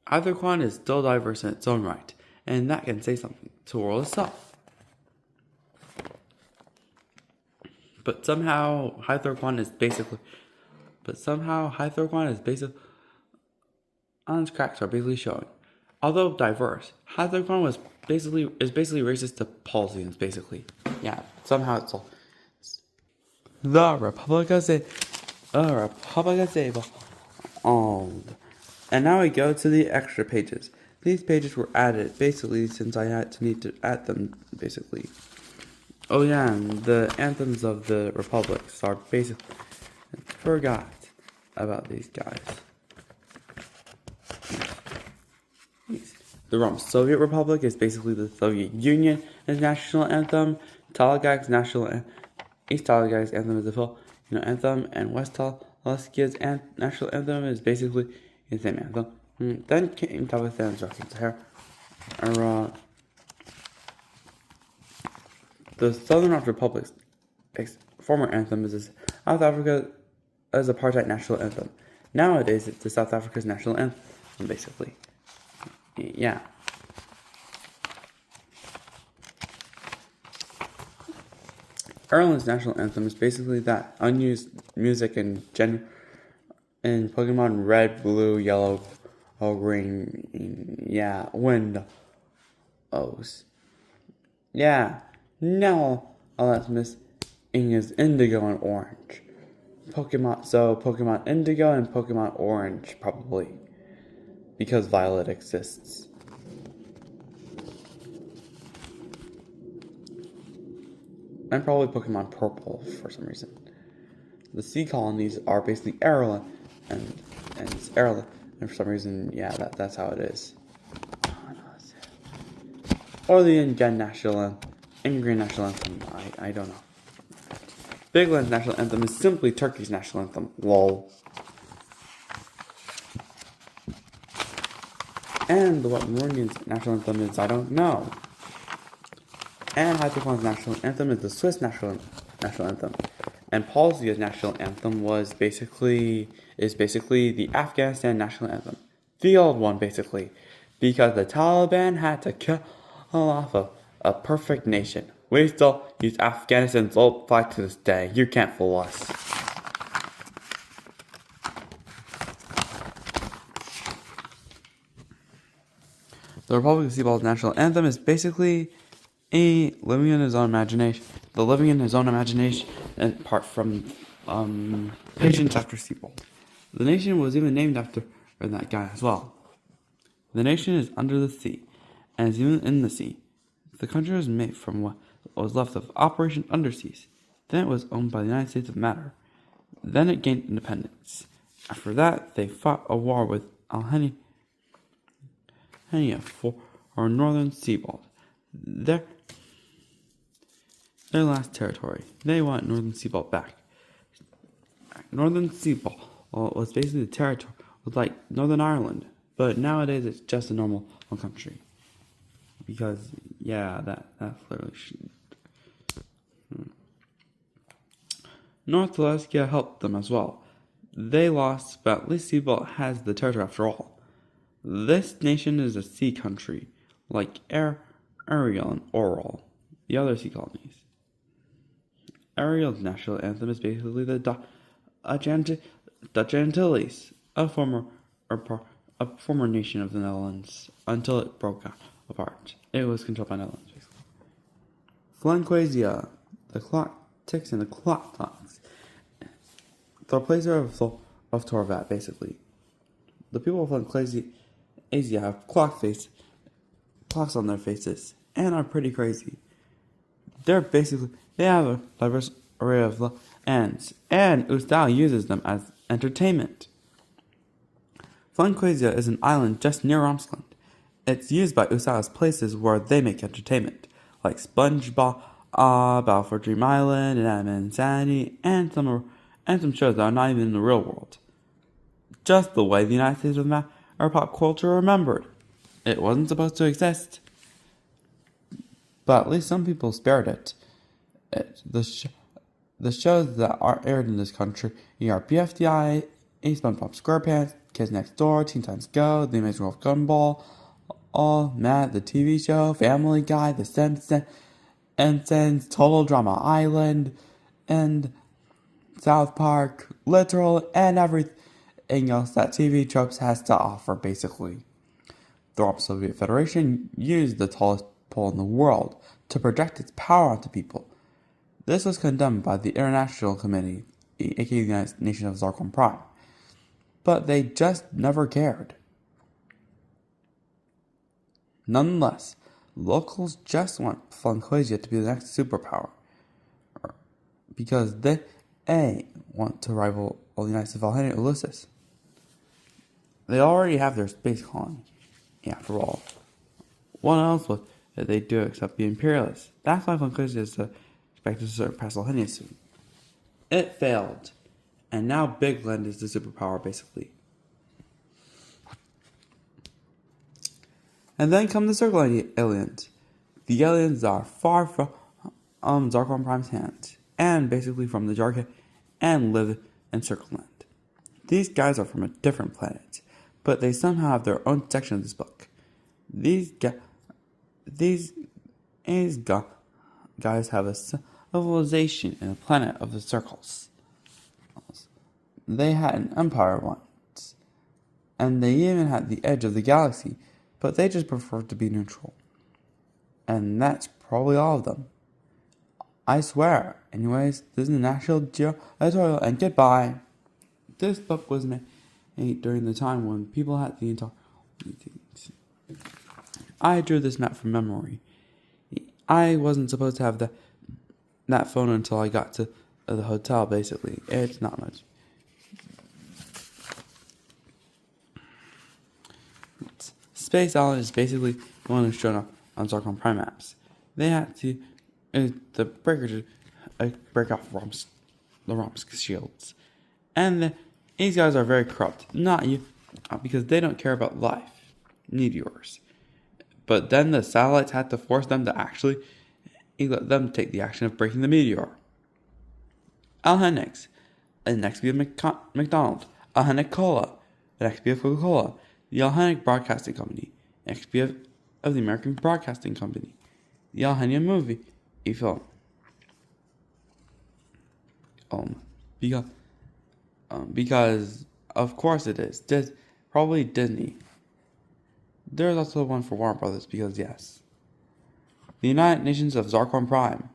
Hytherquan is still diverse in its own right, and that can say something to the world itself. But somehow Hytherquan is basically on its cracks are basically showing. Although diverse, Hytherquan is basically racist to Paulsians, basically. Yeah, somehow it's all the Republica Stable. And now we go to the extra pages. These pages were added basically since I need to add them basically. Oh yeah, and the anthems of the republics are basically forgot about these guys. The Roman Soviet Republic is basically the Soviet Union as national anthem. Talagag's East Talagag's anthem is the Filipino anthem, and West Talaskia's national anthem is basically the same anthem. Then came Tabastan's Rocky Sahara. The Southern Republic's former anthem is South Africa as apartheid national anthem. Nowadays, it's the South Africa's national anthem, basically. Yeah. Ireland's national anthem is basically that unused music in Pokemon Red, Blue, Yellow, Green. Yeah, Windows. Yeah. Now all that's missing is Indigo and Orange. Pokemon Indigo and Pokemon Orange, probably. Because Violet exists. And probably Pokemon Purple for some reason. The sea colonies are basically Ireland, and it's Ireland, and for some reason, yeah, that's how it is. Or the Indian national anthem, I don't know. Bigland's national anthem is simply Turkey's national anthem, lol. And what Burundi's national anthem is, I don't know. And Hytherquan's national anthem is the Swiss national anthem. And Paulsia's national anthem is basically the Afghanistan national anthem. The old one, basically. Because the Taliban had to kill off a perfect nation. We still use Afghanistan's old flag to this day. You can't fool us. The Republic of Seaball's national anthem is basically living in his own imagination. The living in his own imagination, apart from Patience after Seaball. The nation was even named after that guy as well. The nation is under the sea, and is even in the sea. The country was made from what was left of Operation Underseas. Then it was owned by the United States of Matter. Then it gained independence. After that, they fought a war with Alhenia for Northern Seabold. Their last territory. They want Northern Seabold back. Northern Seabold was basically the territory was like Northern Ireland, but nowadays it's just a normal country. Because yeah, that's literally North Alaska helped them as well. They lost, but at least Seabold has the territory after all. This nation is a sea country, like Ariel and Oral, the other sea colonies. Ariel's national anthem is basically the Dutch Antilles, a former nation of the Netherlands, until it broke apart. It was controlled by Netherlands, basically. Flanquasia, the clock ticks and the clock talks. The placer of Torvat, basically. The people of Flanquasia have clocks on their faces, and are pretty crazy. They have a diverse array of ends, and Ustao uses them as entertainment. Flanquasia is an island just near Romsland. It's used by Ustao as places where they make entertainment, like SpongeBob, Balfour Dream Island, and Admin Sanity, and some shows that are not even in the real world. Just the way the United States of America or pop culture remembered. It wasn't supposed to exist. But at least some people spared it. The shows that are aired in this country are BFDI, SpongeBob SquarePants, Kids Next Door, Teen Titans Go, The Amazing World of Gumball, All Matt, the TV show, Family Guy, The Simpsons, Total Drama Island, and South Park, literal, and everything else that TV tropes has to offer, basically. The Soviet Federation used the tallest pole in the world to project its power onto people. This was condemned by the International Committee, aka the United Nations of Zarkon Prime, but they just never cared. Nonetheless, locals just want Flanquasia to be the next superpower, because they want to rival the United States of Alhania Ulysses. They already have their space colony, after all. What else would they do except be imperialists? That's why Flanquasia is expected to surpass Alhania soon. It failed, and now Big Land is the superpower, basically. And then come the Circle aliens. The aliens are far from Zarkon Prime's hands, and basically from the Jarka, and live in Circle Land. These guys are from a different planet, but they somehow have their own section of this book. These guys have a civilization in a planet of the circles. They had an empire once, and they even had the edge of the galaxy, but they just prefer to be neutral. And that's probably all of them. I swear. Anyways, this is the National Geo editorial, and goodbye. This book was made during the time when people had the entire meetings. I drew this map from memory. I wasn't supposed to have that phone until I got to the hotel, basically. It's not much. Space Island is basically the one who's shown up on Zarkon Prime maps. They had to the breaker to break off the Romsk shields. And these guys are very corrupt. Not you, because they don't care about life. Meteors. But then the satellites had to force them to actually let them take the action of breaking the meteor. Alhenix, an XP of McDonald's. Alhenic Cola, an XP of Coca-Cola. The Alhenic Broadcasting Company, an XP of the American Broadcasting Company. The Alhenia Movie, a film. Because of course it is. Probably Disney. There's also one for Warner Brothers, because yes. The United Nations of Zarkon Prime.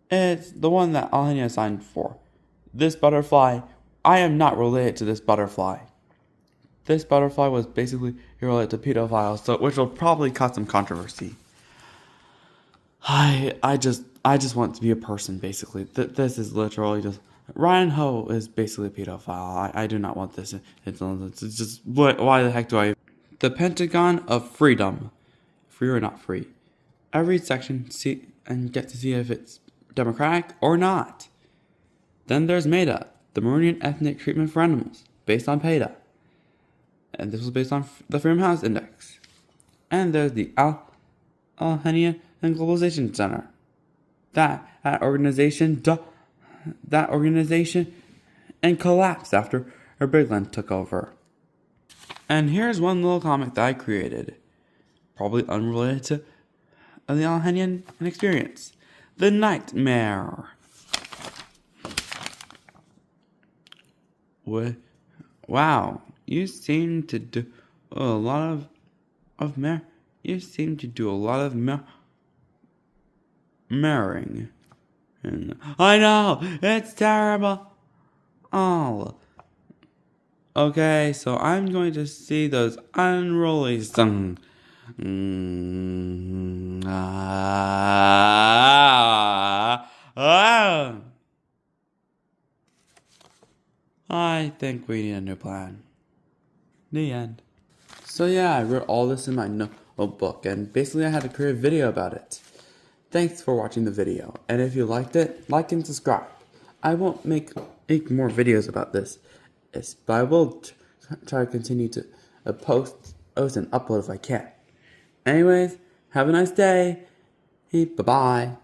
It's the one that Alhenia signed for. This butterfly, I am not related to this butterfly. This butterfly was basically related to pedophiles, which will probably cause some controversy. I just want to be a person, basically. This is literally just... Ryan Ho is basically a pedophile. I do not want this. It's just... Why the heck do I... The Pentagon of Freedom. Free or not free. Every section see and get to see if it's democratic or not. Then there's MEDA, the Marine Ethnic Treatment for Animals, based on PETA. And this was based on the Freedom House Index. And there's the Alhenia and Globalization Center. That organization and collapsed after Bigland took over. And here's one little comic that I created, probably unrelated to the Alhenian experience. The Nightmare. Wow, you seem to do a lot of marrying. And I know, it's terrible. Oh. Okay, so I'm going to see those unruly I think we need a new plan. The end. So yeah, I wrote all this in my notebook, and basically I had to create a video about it. Thanks for watching the video, and if you liked it, like and subscribe. I won't make more videos about this, but I will try to continue to post and upload if I can. Anyways, have a nice day. Bye-bye.